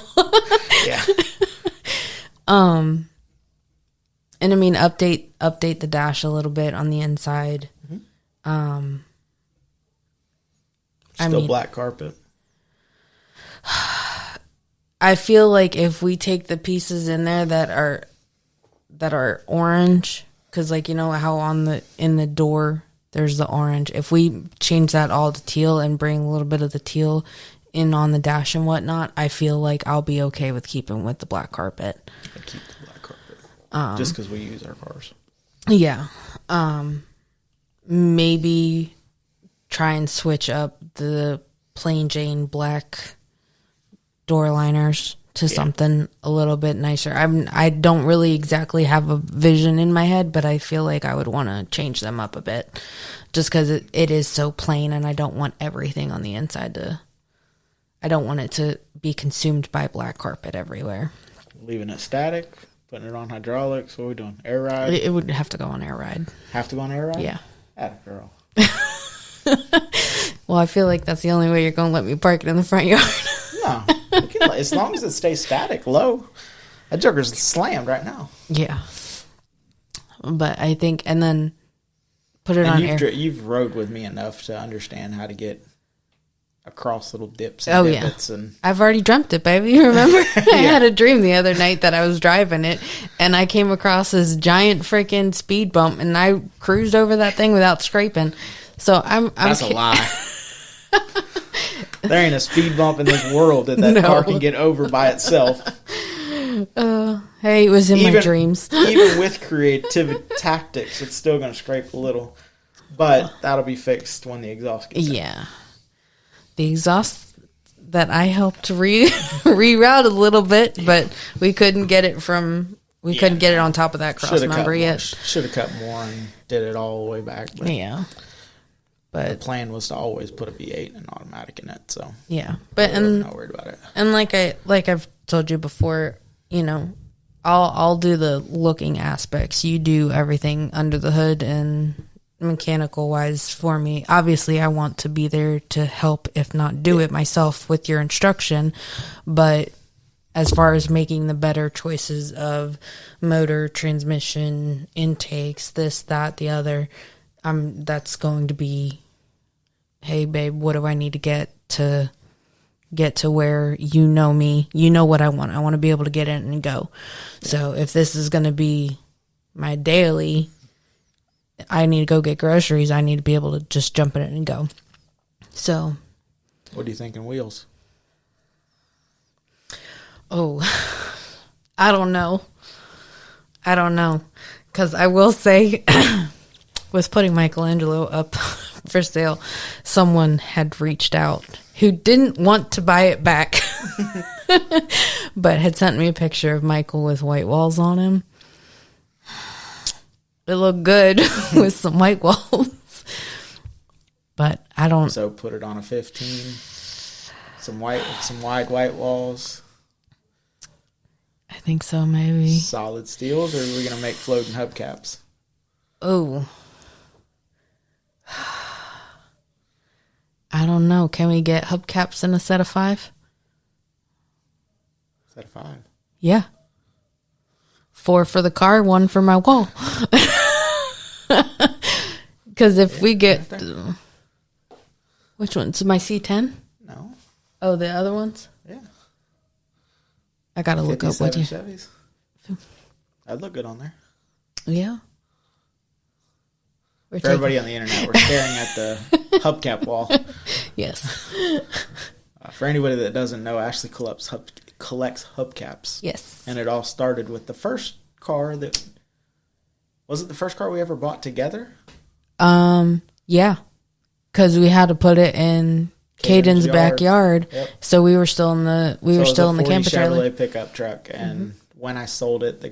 Yeah. And I mean, update the dash a little bit on the inside. Mm-hmm. Still black carpet. I feel like if we take the pieces in there that are orange, because like, you know how in the door there's the orange. If we change that all to teal and bring a little bit of the teal in on the dash and whatnot, I feel like I'll be okay with keeping with the black carpet. I'd keep the black carpet. Just because we use our cars. Yeah. Maybe try and switch up the plain Jane black door liners to something a little bit nicer. I don't really exactly have a vision in my head, but I feel like I would want to change them up a bit just because it is so plain, and I don't want everything on the inside I don't want it to be consumed by black carpet everywhere. Leaving it static, putting it on hydraulics. What are we doing? Air ride? It would have to go on air ride. Have to go on air ride? Yeah. Atta girl. Well, I feel like that's the only way you're going to let me park it in the front yard. No. As long as it stays static, low. That joker's slammed right now. Yeah. But I think, and then put it on air. You've rode with me enough to understand how to get across little dips and divots. Yeah. And I've already dreamt it, baby. You remember? I had a dream the other night that I was driving it, and I came across this giant freaking speed bump, and I cruised over that thing without scraping. So That's a lie. There ain't a speed bump in this world that car can get over by itself. Hey, it was in my dreams. Even with creative tactics, it's still going to scrape a little. But that'll be fixed when the exhaust gets in. Yeah. The exhaust that I helped reroute a little bit, but we couldn't get it couldn't get it on top of that cross member yet. Should have cut more and did it all the way back. But yeah. But the plan was to always put a V8 and automatic in it, so yeah. But I'm not worried about it. And like I've told you before, you know, I'll do the looking aspects. You do everything under the hood and mechanical wise for me. Obviously, I want to be there to help, if not do it myself with your instruction. But as far as making the better choices of motor, transmission, intakes, this, that, the other, that's going to be, hey babe, what do I need to get to where you know me, you know what I want to be able to get in and go. So if this is going to be my daily, I need to go get groceries, I need to be able to just jump in it and go. So what do you think in wheels? Oh, I don't know, because I will say with putting Michelangelo up for sale, someone had reached out who didn't want to buy it back, but had sent me a picture of Michael with white walls on him. It looked good with some white walls, but I don't. So put it on a 15, some wide white walls. I think so, maybe. Solid steels, or are we going to make floating hubcaps? Oh. I don't know. Can we get hubcaps in a set of 5? Set of 5? Yeah. 4 for the car, 1 for my wall. Because if we get... which ones? My C10? No. Oh, the other ones? Yeah. I gotta look up what you. Chevys. That'd look good on there. Yeah. For everybody on the internet, we're staring at the hubcap wall. Yes. For anybody that doesn't know, Ashley collects hubcaps. Yes. And it all started with the first car that... Was it the first car we ever bought together? Yeah. Because we had to put it in Caden's backyard. Yep. So we were still in the camper trailer. Chevrolet pickup truck. And when I sold it,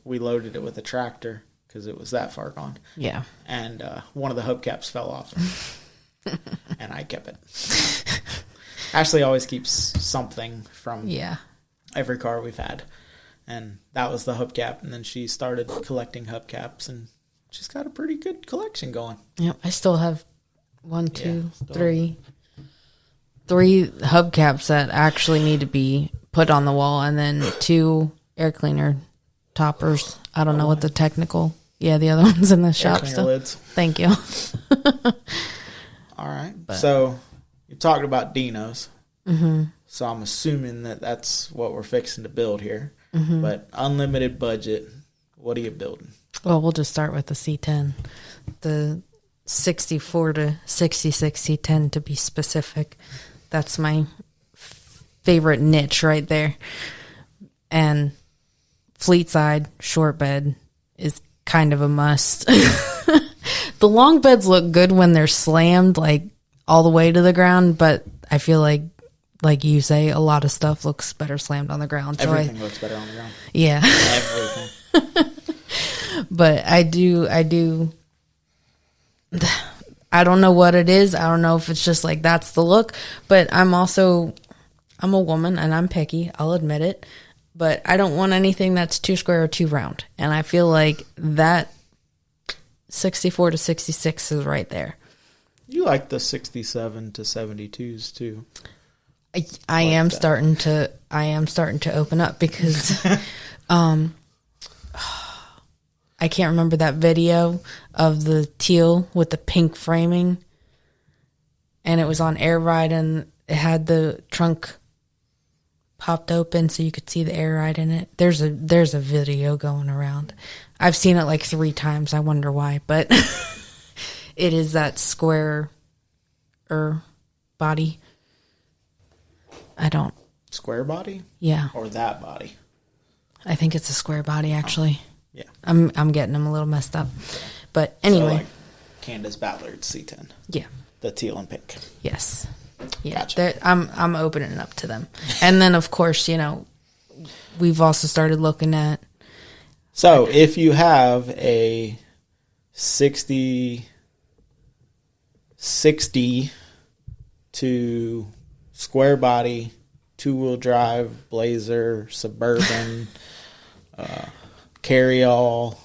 we loaded it with a tractor because it was that far gone. Yeah. And one of the hubcaps fell off. And I kept it. Ashley always keeps something from every car we've had. And that was the hubcap. And then she started collecting hubcaps. And she's got a pretty good collection going. Yep. I still have 3 hubcaps that actually need to be put on the wall. And then 2 air cleaner toppers. I don't know what the technical... Yeah, the other one's in the shop still. Lids. Thank you. All right. So you talked about Dinos. Mm-hmm. So I'm assuming that's what we're fixing to build here. Mm-hmm. But unlimited budget, what are you building? Well, we'll just start with the C10. The 64 to 66 C10 to be specific. That's my favorite niche right there. And fleet side, short bed is kind of a must. The long beds look good when they're slammed like all the way to the ground, but I feel like you say, a lot of stuff looks better slammed on the ground. Everything looks better on the ground. Yeah. Everything. But I do I don't know what it is. I don't know if it's just like that's the look, but I'm a woman and I'm picky, I'll admit it. But I don't want anything that's too square or too round. And I feel like that 64 to 66 is right there. You like the 67 to 72s too. I am starting to open up because I can't remember that video of the teal with the pink framing. And it was on Air Ride and it had the trunk popped open so you could see the air ride in it. There's a video going around. I've seen it like 3 times. I wonder why, but it is that square body. Square body? Yeah. Or that body? I think it's a square body actually. Yeah. I'm getting them a little messed up. But anyway. So like Candace Ballard's C10. Yeah. The teal and pink. Yes. Yeah, gotcha. I'm opening up to them. And then, of course, we've also started looking at... So, if you have a 60 to square body, 2-wheel drive, Blazer, Suburban, carry-all,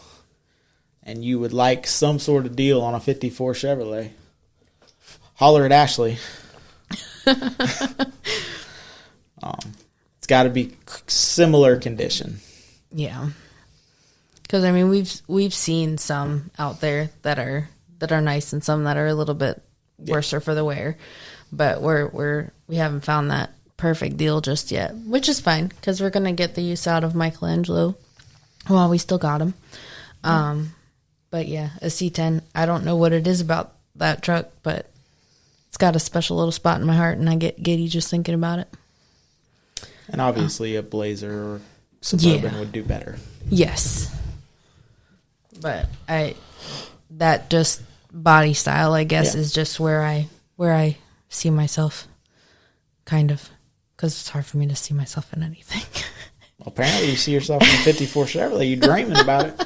and you would like some sort of deal on a 54 Chevrolet, holler at Ashley. It's got to be similar condition. Yeah, because I mean we've seen some out there that are nice and some that are a little bit worse for the wear, but we haven't found that perfect deal just yet, which is fine because we're gonna get the use out of Michelangelo while we still got him. But yeah, a C10. I don't know what it is about that truck, but it's got a special little spot in my heart, and I get giddy just thinking about it. And obviously a Blazer or Suburban would do better. Yes. But that just body style, I guess, is just where I see myself, kind of, because it's hard for me to see myself in anything. Well, apparently you see yourself in a 54 Chevrolet. You're dreaming about it.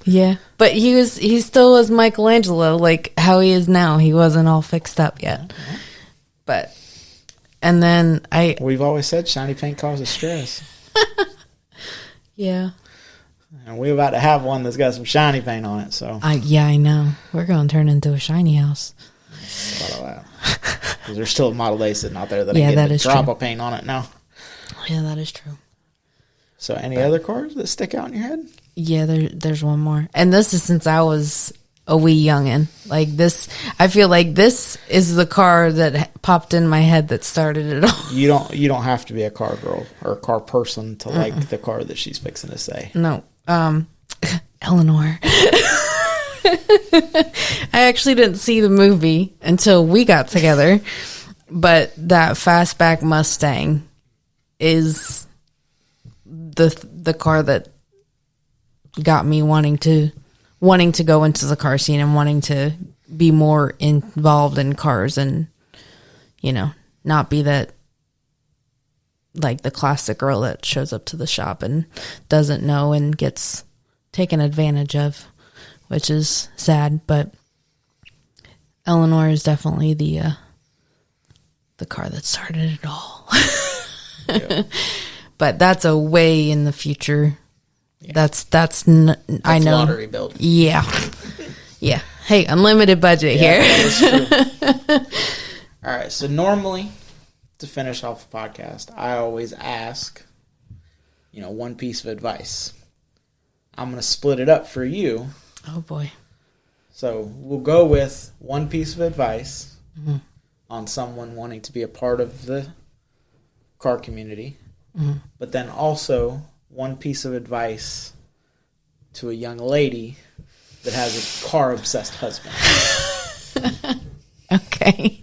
Yeah, but he still was Michelangelo, like how he is now. He wasn't all fixed up yet. Mm-hmm. But, and then we've always said shiny paint causes stress. Yeah. And we're about to have one that's got some shiny paint on it, so. I know. We're going to turn into a shiny house. Because there's still a Model A sitting out there that ain't getting a drop of paint on it now. Yeah, that is true. So any other cars that stick out in your head? Yeah, there's one more. And this is since I was a wee youngin. Like this, I feel like this is the car that popped in my head that started it all. You don't have to be a car girl or a car person to like the car that she's fixing to say. No. Eleanor. I actually didn't see the movie until we got together, but that fastback Mustang is the car that got me wanting to go into the car scene and wanting to be more involved in cars and, you know, not be that, like, the classic girl that shows up to the shop and doesn't know and gets taken advantage of, which is sad. But Eleanor is definitely the car that started it all. Yeah. But that's a way in the future. Yeah. That's I know. Lottery build. Yeah. Yeah. Hey, unlimited budget here. That is true. All right. So normally, to finish off a podcast, I always ask, one piece of advice. I'm going to split it up for you. Oh, boy. So we'll go with one piece of advice on someone wanting to be a part of the car community, but then also one piece of advice to a young lady that has a car-obsessed husband. Okay.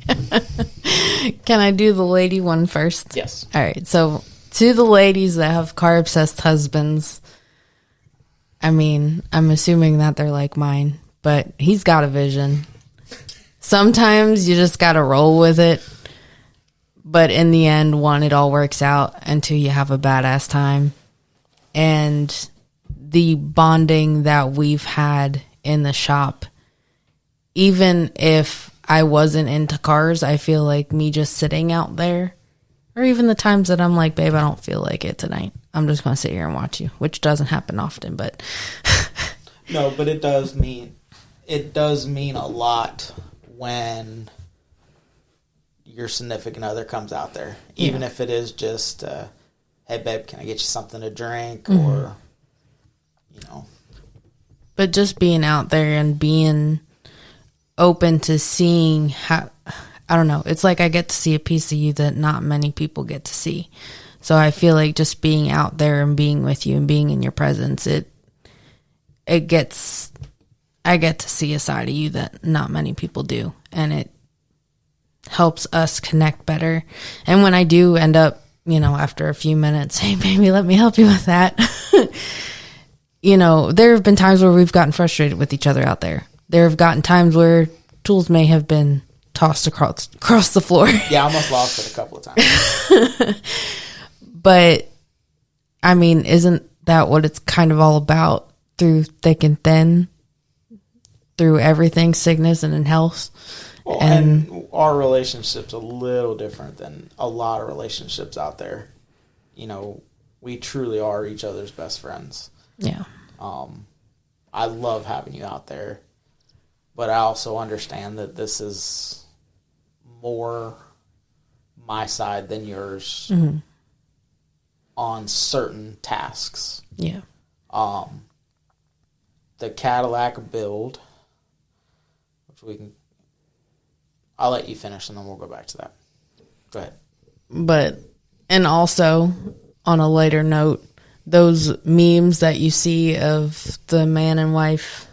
Can I do the lady one first? Yes. All right. So to the ladies that have car-obsessed husbands, I mean, I'm assuming that they're like mine, but he's got a vision. Sometimes you just got to roll with it. But in the end, one, it all works out, and two, you have a badass time. And the bonding that we've had in the shop, even if I wasn't into cars, I feel like me just sitting out there, or even the times that I'm like, babe, I don't feel like it tonight, I'm just going to sit here and watch you, which doesn't happen often, but. No, but it does mean a lot when your significant other comes out there, even if it is just, hey, babe, can I get you something to drink, or, But just being out there and being open to seeing how, I don't know, it's like I get to see a piece of you that not many people get to see. So I feel like just being out there and being with you and being in your presence, I get to see a side of you that not many people do, and it helps us connect better. And when I do end up, after a few minutes, hey, baby, let me help you with that. There have been times where we've gotten frustrated with each other out there. There have gotten times where tools may have been tossed across the floor. Yeah, I almost lost it a couple of times. But, I mean, isn't that what it's kind of all about? Through thick and thin, through everything, sickness and in health. Well, and our relationship's a little different than a lot of relationships out there. We truly are each other's best friends. Yeah. I love having you out there, but I also understand that this is more my side than yours on certain tasks. Yeah. The Cadillac build, which I'll let you finish and then we'll go back to that. Go ahead. And also, on a lighter note, those memes that you see of the man and wife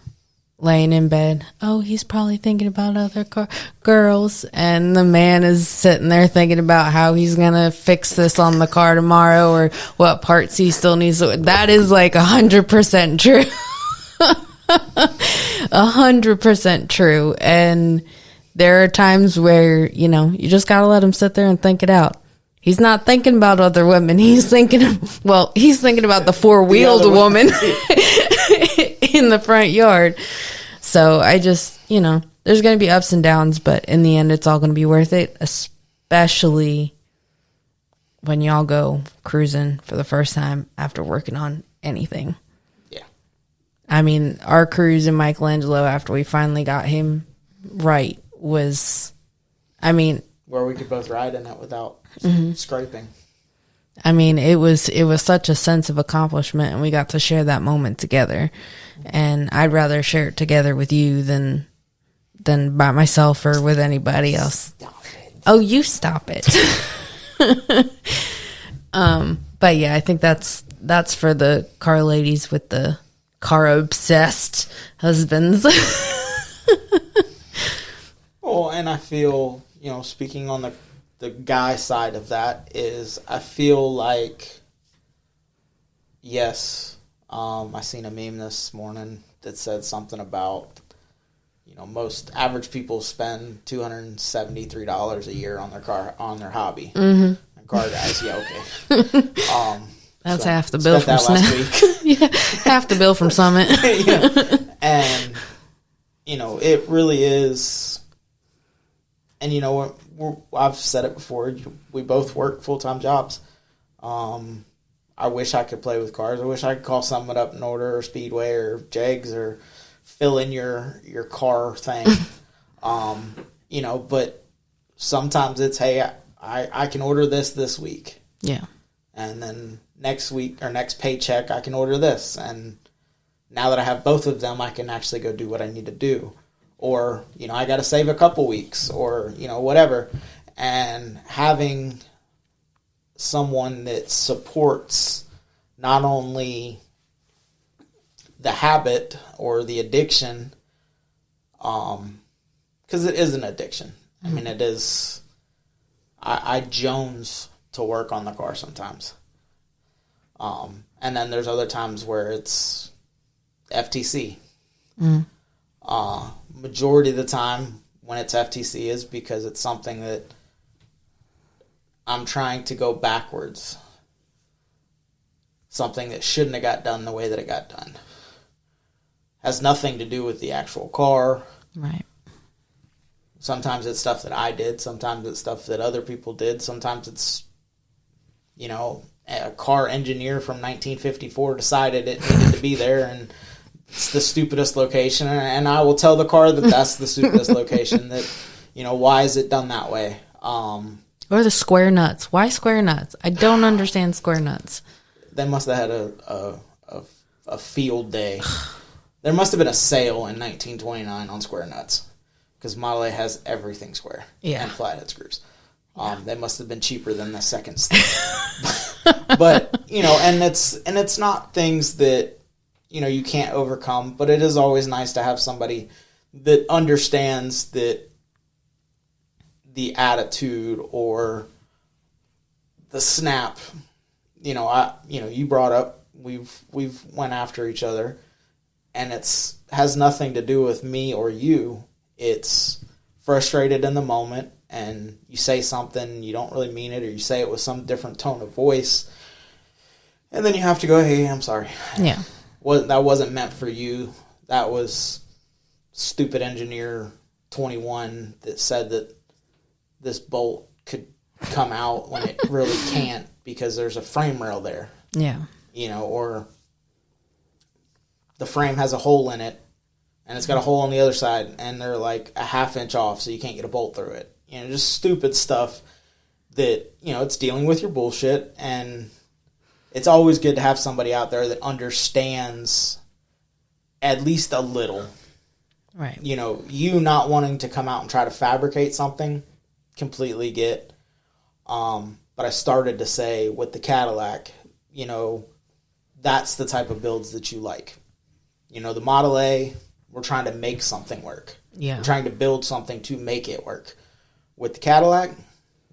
laying in bed, oh, he's probably thinking about other girls, and the man is sitting there thinking about how he's going to fix this on the car tomorrow or what parts he still needs. That is like 100% true. 100% true. And there are times where, you just got to let him sit there and think it out. He's not thinking about other women. He's thinking about the four-wheeled woman in the front yard. So I just, there's going to be ups and downs, but in the end, it's all going to be worth it, especially when y'all go cruising for the first time after working on anything. Yeah. I mean, our cruise in Michelangelo after we finally got him right was, where we could both ride in it without scraping. I mean, it was such a sense of accomplishment, and we got to share that moment together. And I'd rather share it together with you than by myself or with anybody else. Stop it. Oh, you stop it. But yeah, I think that's for the car ladies with the car obsessed husbands. Well, and I feel, speaking on the guy side of that is, I feel like, yes, I seen a meme this morning that said something about, most average people spend $273 a year on their hobby. Mm-hmm. And car guys, yeah, okay. That's half the bill from Snap. Yeah, half the bill from Summit. Yeah. And, it really is. And, I've said it before. We both work full-time jobs. I wish I could play with cars. I wish I could call Summit up and order, or Speedway, or Jegs, or fill in your car thing. But sometimes it's, hey, I can order this week. Yeah. And then next week or next paycheck, I can order this. And now that I have both of them, I can actually go do what I need to do. Or, I got to save a couple weeks, or, whatever. And having someone that supports not only the habit or the addiction, because it is an addiction. I mean, it is. I jones to work on the car sometimes. And then there's other times where it's FTC. Mm. Majority of the time when it's FTC is because it's something that I'm trying to go backwards. Something that shouldn't have got done the way that it got done. Has nothing to do with the actual car. Right. Sometimes it's stuff that I did. Sometimes it's stuff that other people did. Sometimes it's, a car engineer from 1954 decided it needed to be there, and it's the stupidest location. And I will tell the car that that's the stupidest location. That, why is it done that way? Or the square nuts. Why square nuts? I don't understand square nuts. They must have had a field day. There must have been a sale in 1929 on square nuts, because Model A has everything square and flathead screws. They must have been cheaper than the second stick. But and it's not things that you can't overcome. But it is always nice to have somebody that understands that the attitude or the snap. You brought up we've went after each other. And has nothing to do with me or you. It's frustrated in the moment, and you say something, you don't really mean it, or you say it with some different tone of voice. And then you have to go, hey, I'm sorry. Yeah. That wasn't meant for you. That was stupid engineer 21 that said that this bolt could come out when it really can't because there's a frame rail there. Yeah. Or the frame has a hole in it, and it's got a hole on the other side, and they're like a half inch off, so you can't get a bolt through it. Just stupid stuff that, it's dealing with your bullshit, and it's always good to have somebody out there that understands at least a little. Right. You not wanting to come out and try to fabricate something, completely get. But I started to say with the Cadillac, that's the type of builds that you like. The Model A, we're trying to make something work. Yeah. We're trying to build something to make it work. With the Cadillac,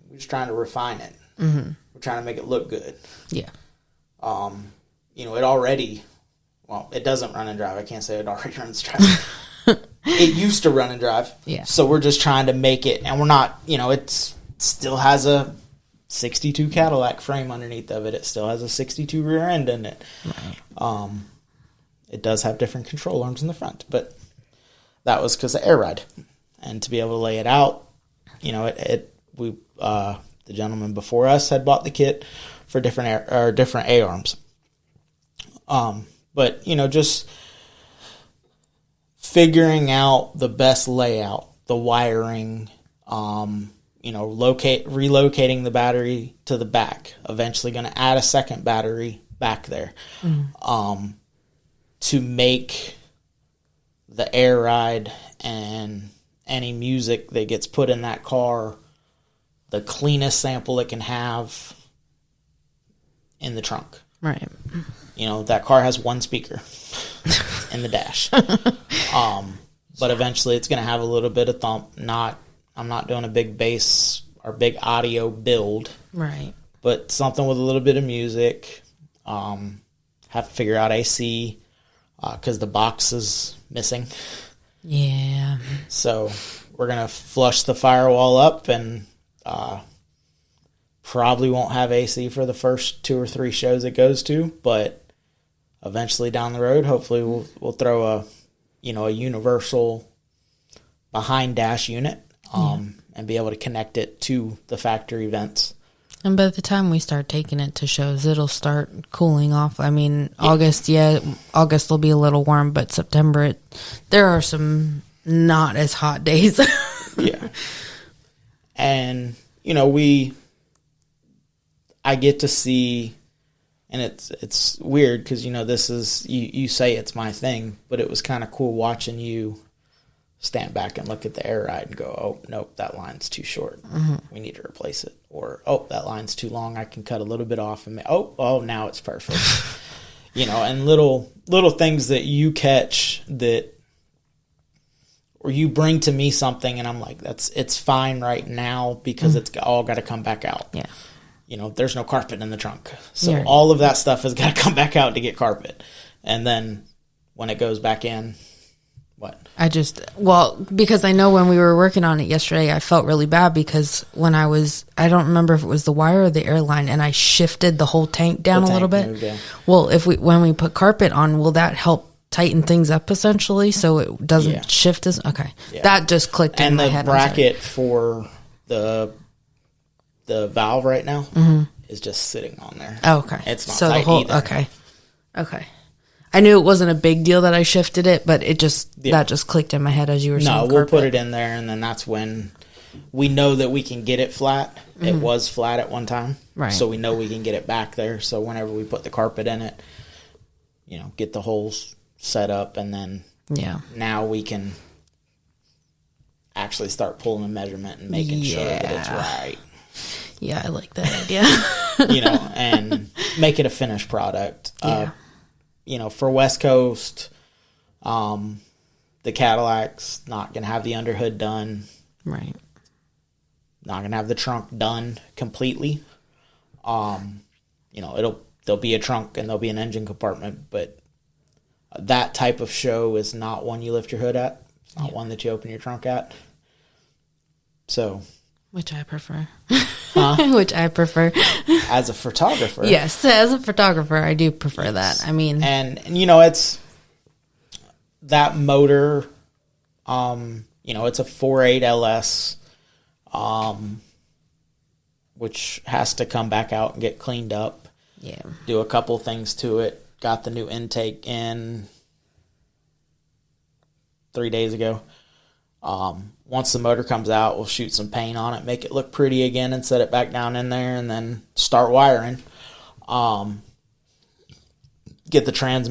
we're just trying to refine it. Mm-hmm. We're trying to make it look good. Yeah. It already, it doesn't run and drive. I can't say it already runs and drive. It used to run and drive. Yeah. So we're just trying to make it, and we're not, it still has a 62 Cadillac frame underneath of it. It still has a 62 rear end in it. Right. It does have different control arms in the front, but that was because of air ride. And to be able to lay it out, the gentleman before us had bought the kit for different A arms. But just figuring out the best layout, the wiring, relocating the battery to the back. Eventually going to add a second battery back there, to make the air ride and any music that gets put in that car the cleanest sample it can have in the trunk. Right. That car has one speaker in the dash. But eventually it's going to have a little bit of thump. I'm not doing a big bass or big audio build. Right. But something with a little bit of music. Have to figure out AC because the box is missing. Yeah. So we're going to flush the firewall up and probably won't have AC for the first 2 or 3 shows it goes to, but eventually down the road, hopefully we'll throw a universal behind dash unit and be able to connect it to the factory vents. And by the time we start taking it to shows, it'll start cooling off. I mean, August will be a little warm, but September, there are some not as hot days. Yeah. And, I get to see, and it's weird because, this is, you say it's my thing, but it was kind of cool watching you stand back and look at the air ride and go, oh, nope, that line's too short. We need to replace it. Or, oh, that line's too long. I can cut a little bit off. And now it's perfect. And little things that you catch that, or you bring to me something and I'm like, it's fine right now because it's all got to come back out. Yeah. There's no carpet in the trunk. So Yeah. all of that stuff has got to come back out to get carpet. And then when it goes back in, what? Because I know when we were working on it yesterday, I felt really bad because when I don't remember if it was the wire or the airline, and I shifted the whole tank down a little bit. Moved, yeah. Well, when we put carpet on, will that help tighten things up essentially so it doesn't shift as okay? Yeah. That just clicked in my head. And the bracket for the valve right now is just sitting on there. Oh, okay. It's not tight either. Okay. I knew it wasn't a big deal that I shifted it, but that just clicked in my head as you were saying. No, we'll put it in there, and then that's when we know that we can get it flat. It was flat at one time, right? So we know we can get it back there. So whenever we put the carpet in it, get the holes set up, and then now we can actually start pulling a measure,ment and making sure that it's right. Yeah, I like that idea. And make it a finished product. For West Coast, the Cadillac's not going to have the underhood done. Right. Not going to have the trunk done completely. There'll be a trunk and there'll be an engine compartment, but that type of show is not one you lift your hood at. It's not one that you open your trunk at. So. Which I prefer. Huh? Which I prefer. As a photographer. Yes, as a photographer, I do prefer that. I mean. And it's that motor, it's a 4.8 LS, which has to come back out and get cleaned up. Yeah. Do a couple things to it. Got the new intake in 3 days ago. Once the motor comes out, we'll shoot some paint on it, make it look pretty again, and set it back down in there, and then start wiring. Get the trans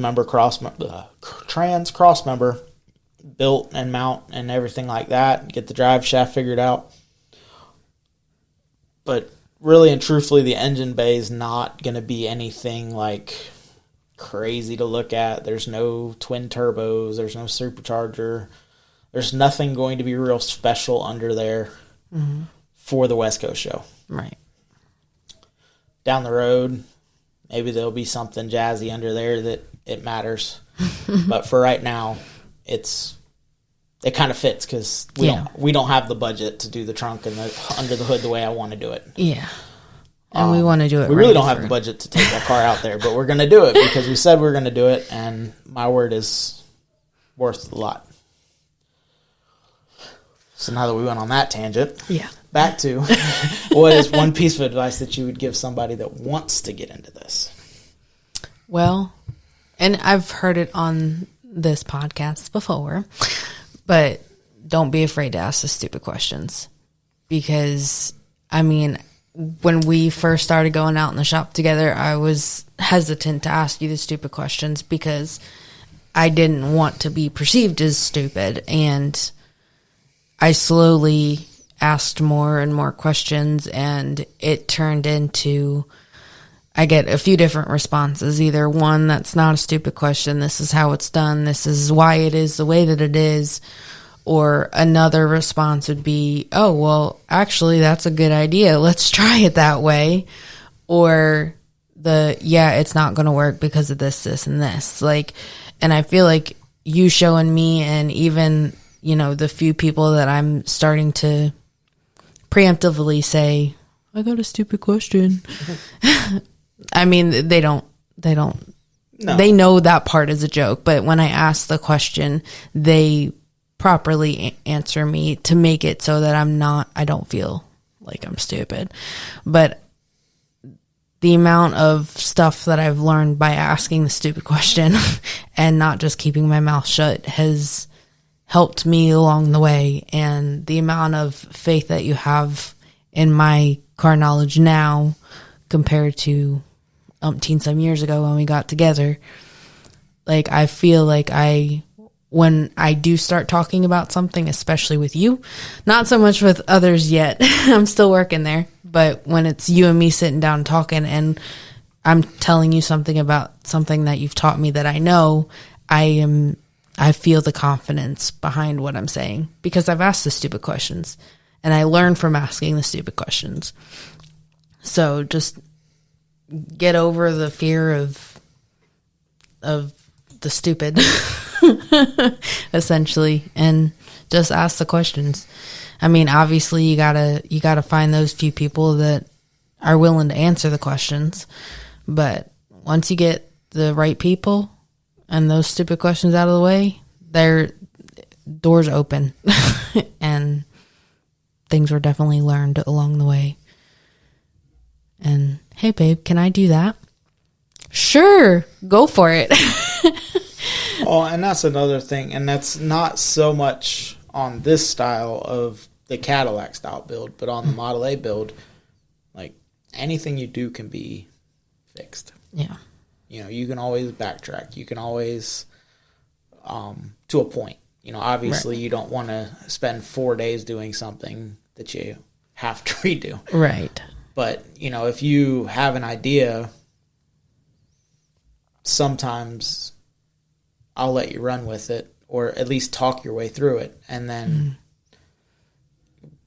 cross member built and mount and everything like that. Get the drive shaft figured out. But really and truthfully, the engine bay is not going to be anything like crazy to look at. There's no twin turbos. There's no supercharger. There's nothing going to be real special under there for the West Coast show. Right. Down the road, maybe there'll be something jazzy under there that it matters. But for right now, it kind of fits because we don't have the budget to do the trunk and the under the hood the way I want to do it. Yeah. And we want to do it. We really don't have the budget to take that car out there, but we're going to do it because we said we're going to do it, and my word is worth a lot. So now that we went on that tangent, back to what is one piece of advice that you would give somebody that wants to get into this? Well, and I've heard it on this podcast before, but don't be afraid to ask the stupid questions. because, I mean, when we first started going out in the shop together, I was hesitant to ask you the stupid questions because I didn't want to be perceived as stupid. And I slowly asked more and more questions, and it turned into, I get a few different responses. Either one, that's not a stupid question, this is how it's done, this is why it is the way that it is. Or another response would be, oh, well, actually, that's a good idea, let's try it that way. Or it's not going to work because of this, this, and this. Like, and I feel like you showing me, and even, you know, the few people that I'm starting to preemptively say, I got a stupid question. I mean, they don't, no. They know that part is a joke, but when I ask the question, they properly answer me to make it so that I don't feel like I'm stupid. But the amount of stuff that I've learned by asking the stupid question and not just keeping my mouth shut has helped me along the way. And the amount of faith that you have in my car knowledge now compared to some years ago when we got together, like, I feel like when I do start talking about something, especially with you, not so much with others yet, I'm still working there, but when it's you and me sitting down talking and I'm telling you something about something that you've taught me that I know, I feel the confidence behind what I'm saying because I've asked the stupid questions and I learn from asking the stupid questions. So just get over the fear of the stupid, essentially, and just ask the questions. I mean, obviously you gotta find those few people that are willing to answer the questions, but once you get the right people and those stupid questions out of the way, their doors open and things were definitely learned along the way. And hey babe, can I do that? Sure, go for it. Oh, and that's another thing, and that's not so much on this style of the Cadillac style build, but on the Model A build, like, anything you do can be fixed. Yeah. You know, you can always backtrack. You can always, to a point. You know, obviously you don't want to spend 4 days doing something that you have to redo. Right. But, you know, if you have an idea, sometimes I'll let you run with it, or at least talk your way through it. And then,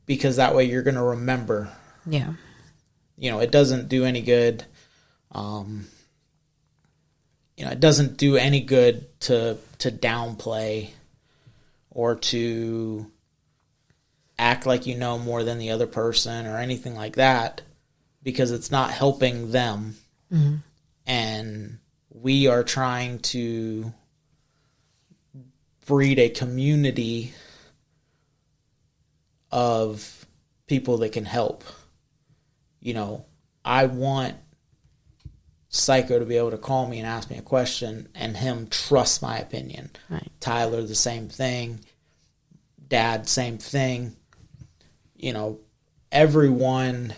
because that way you're going to remember. Yeah. You know, it doesn't do any good. You know, it doesn't do any good to downplay or to act like you know more than the other person or anything like that, because it's not helping them. Mm-hmm. And we are trying to breed a community of people that can help. You know, I want Psycho to be able to call me and ask me a question and him trust my opinion. Right. Tyler, the same thing. Dad, same thing. You know, everyone,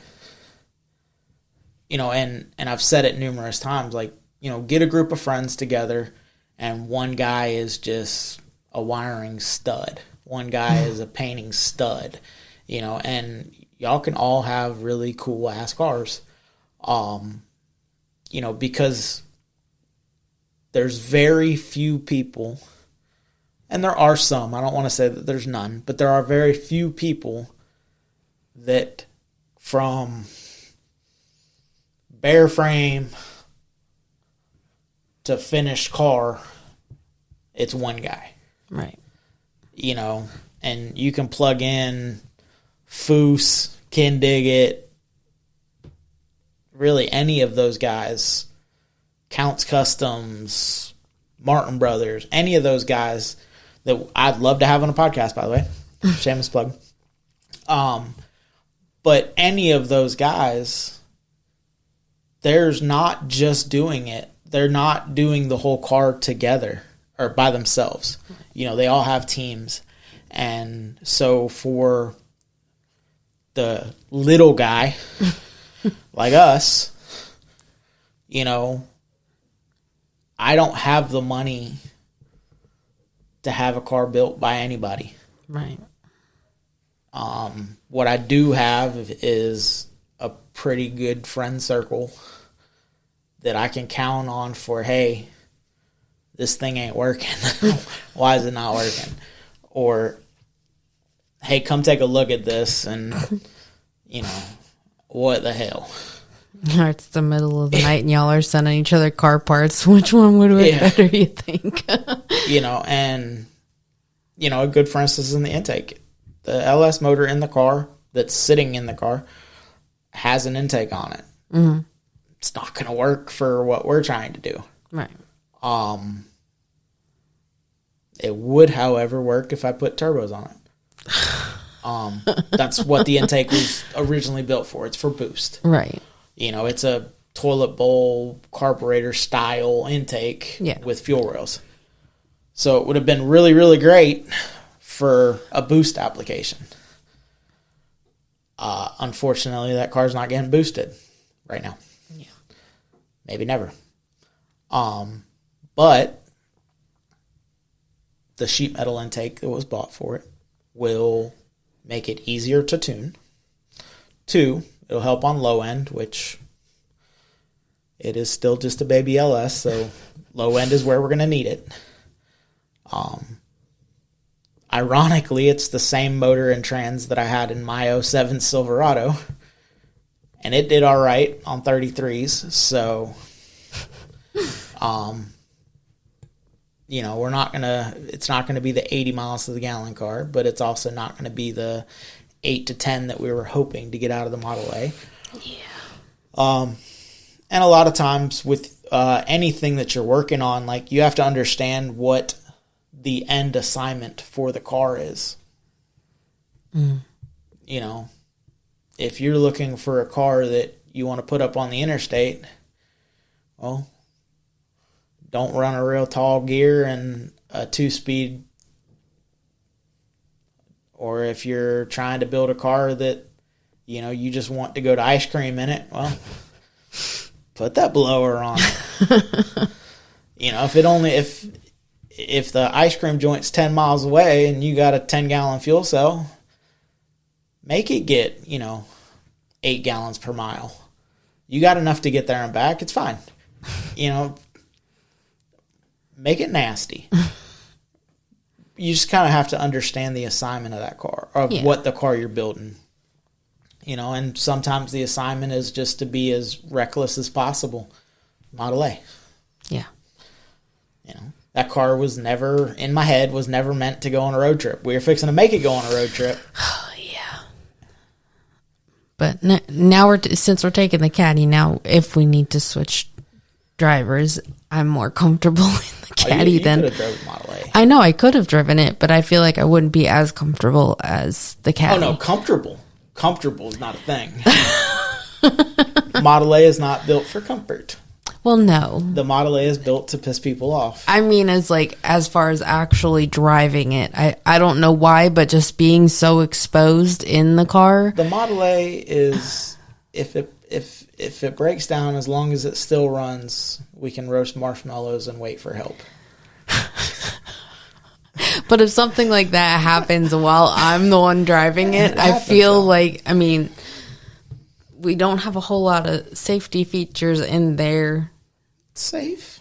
you know, and I've said it numerous times, like, you know, get a group of friends together and one guy is just a wiring stud. One guy is a painting stud, you know, and y'all can all have really cool ass cars. You know, because there's very few people, and there are some, I don't want to say that there's none, but there are very few people that from bare frame to finished car, it's one guy. Right. You know, and you can plug in Foose, Ken Diggett, really any of those guys, Counts Customs, Martin Brothers, any of those guys that I'd love to have on a podcast, by the way. Shameless plug. But any of those guys, there's not just doing it. They're not doing the whole car together or by themselves. You know, they all have teams. And so for the little guy like us, you know, I don't have the money to have a car built by anybody. Right. What I do have is a pretty good friend circle that I can count on for, hey, this thing ain't working. Why is it not working? Or, hey, come take a look at this, and, you know, what the hell? It's the middle of the night and y'all are sending each other car parts. Which one would work better, you think? You know, and, you know, a good for instance in the intake. The LS motor in the car that's sitting in the car has an intake on it. Mm-hmm. It's not going to work for what we're trying to do. Right. It would, however, work if I put turbos on it. That's what the intake was originally built for. It's for boost. Right. You know, it's a toilet bowl carburetor style intake with fuel rails. So it would have been really, really great for a boost application. Unfortunately, that car's not getting boosted right now. Yeah. Maybe never. But the sheet metal intake that was bought for it will make it easier to tune. 2, it'll help on low end, which it is still just a baby LS, so low end is where we're going to need it. Ironically, it's the same motor and trans that I had in my 07 Silverado, and it did all right on 33s. So, you know, it's not gonna be the 80 miles to the gallon car, but it's also not gonna be the 8 to 10 that we were hoping to get out of the Model A. Yeah. And a lot of times with anything that you're working on, like, you have to understand what the end assignment for the car is. You know, if you're looking for a car that you want to put up on the interstate, well, don't run a real tall gear and a 2-speed. Or if you're trying to build a car that, you know, you just want to go to ice cream in it, well, put that blower on it. You know, if the ice cream joint's 10 miles away and you got a 10-gallon fuel cell, make it get, you know, 8 gallons per mile. You got enough to get there and back, it's fine. You know, make it nasty. You just kind of have to understand the assignment of that car, of what the car you're building. You know, and sometimes the assignment is just to be as reckless as possible. Model A. Yeah. You know, that car was never, in my head, was never meant to go on a road trip. We were fixing to make it go on a road trip. Oh, yeah. But now since we're taking the Caddy, now if we need to switch drivers, I'm more comfortable in the Caddy you than. could have driven Model A. I know I could have driven it, but I feel like I wouldn't be as comfortable as the Caddy. Oh, no, comfortable. Comfortable is not a thing. Model A is not built for comfort. Well, no. The Model A is built to piss people off. I mean, as far as actually driving it, I don't know why, but just being so exposed in the car. The Model A is, if it breaks down, as long as it still runs, we can roast marshmallows and wait for help. But if something like that happens while I'm the one driving it, I feel like, I mean, we don't have a whole lot of safety features in there. Safe?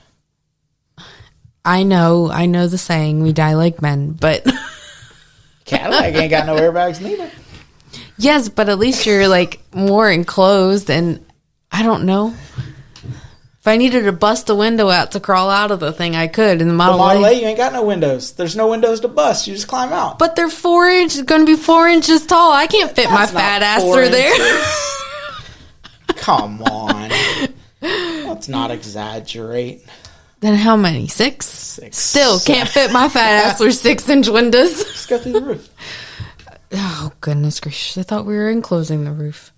I know the saying, we die like men, but... Cadillac ain't got no airbags neither. Yes, but at least you're, like, more enclosed, and I don't know. If I needed to bust a window out to crawl out of the thing, I could. In the Model A, you ain't got no windows. There's no windows to bust. You just climb out. But they're 4 inches, going to be 4 inches tall. I can't fit my fat ass through there. Come on. Let's not exaggerate. Then how many? 6? 6. Still can't fit my fat ass through 6-inch windows. Just go through the roof. Oh, goodness gracious. I thought we were enclosing the roof.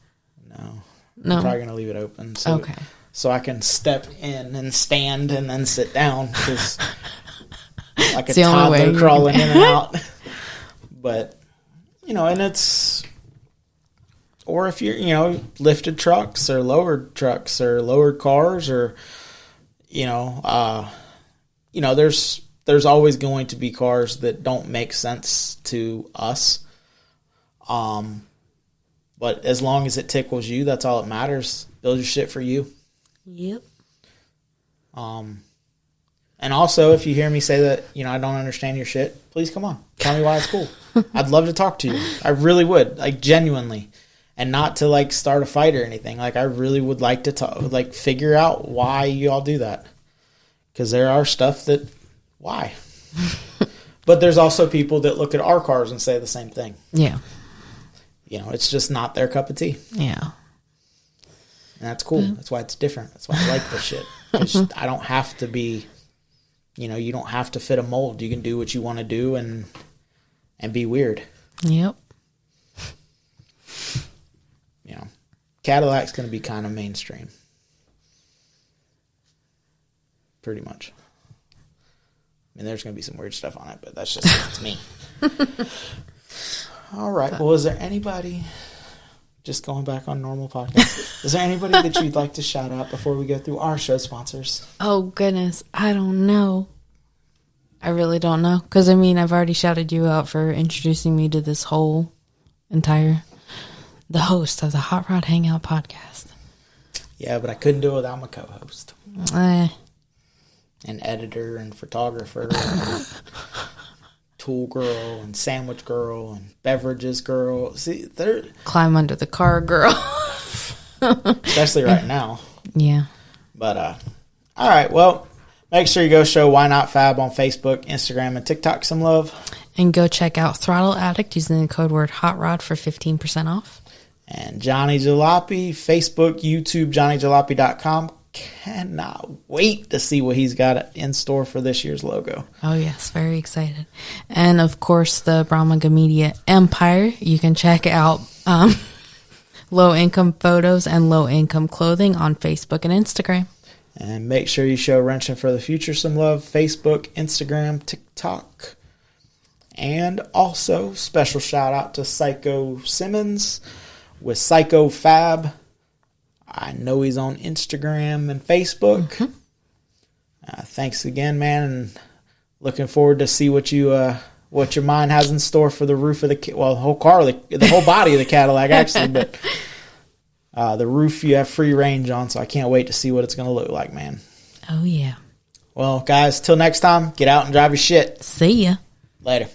No. No. I'm probably going to leave it open. Okay. So I can step in and stand and then sit down. Because like a toddler crawling in and out. But, you know, and it's... or if you're, lifted trucks or lowered cars or, there's always going to be cars that don't make sense to us. But as long as it tickles you, that's all that matters. Build your shit for you. Yep. And also, if you hear me say that, I don't understand your shit, please come on. Tell me why it's cool. I'd love to talk to you. I really would, genuinely. And not to, start a fight or anything. I really would like to talk, figure out why you all do that. Because there are stuff that, why? But there's also people that look at our cars and say the same thing. Yeah. It's just not their cup of tea. Yeah. And that's cool. That's why it's different. That's why I like this shit. Because I don't have to be, you don't have to fit a mold. You can do what you want to do and be weird. Yep. Cadillac's going to be kind of mainstream. Pretty much. I mean, there's going to be some weird stuff on it, but that's just it's me. All right. Well, is there anybody, just going back on normal podcast, is there anybody that you'd like to shout out before we go through our show sponsors? Oh, goodness. I don't know. I really don't know. Because, I've already shouted you out for introducing me to this whole the host of the Hot Rod Hangout podcast. Yeah, but I couldn't do it without my co-host. And editor and photographer and tool girl and sandwich girl and beverages girl. See, they're... Climb under the car girl. Especially right now. Yeah. But, all right, well, make sure you go show Why Not Fab on Facebook, Instagram, and TikTok some love. And go check out Throttle Addict using the code word HOTROD for 15% off. And Johnny Jalopy, Facebook, YouTube, JohnnyJalopy.com. Cannot wait to see what he's got in store for this year's logo. Oh, yes. Very excited. And, of course, the Brahmaga Media Empire. You can check out low-income photos and low-income clothing on Facebook and Instagram. And make sure you show Wrenching for the Future some love. Facebook, Instagram, TikTok. And also, special shout-out to Psycho Simmons with Psycho Fab. I know he's on Instagram and Facebook. Mm-hmm. Thanks again, man, and looking forward to see what your mind has in store for the roof of the whole car, the whole body of the Cadillac, actually, but the roof you have free range on, so I can't wait to see what it's going to look like, man. Oh yeah. Well, guys, till next time, get out and drive your shit. See ya. Later.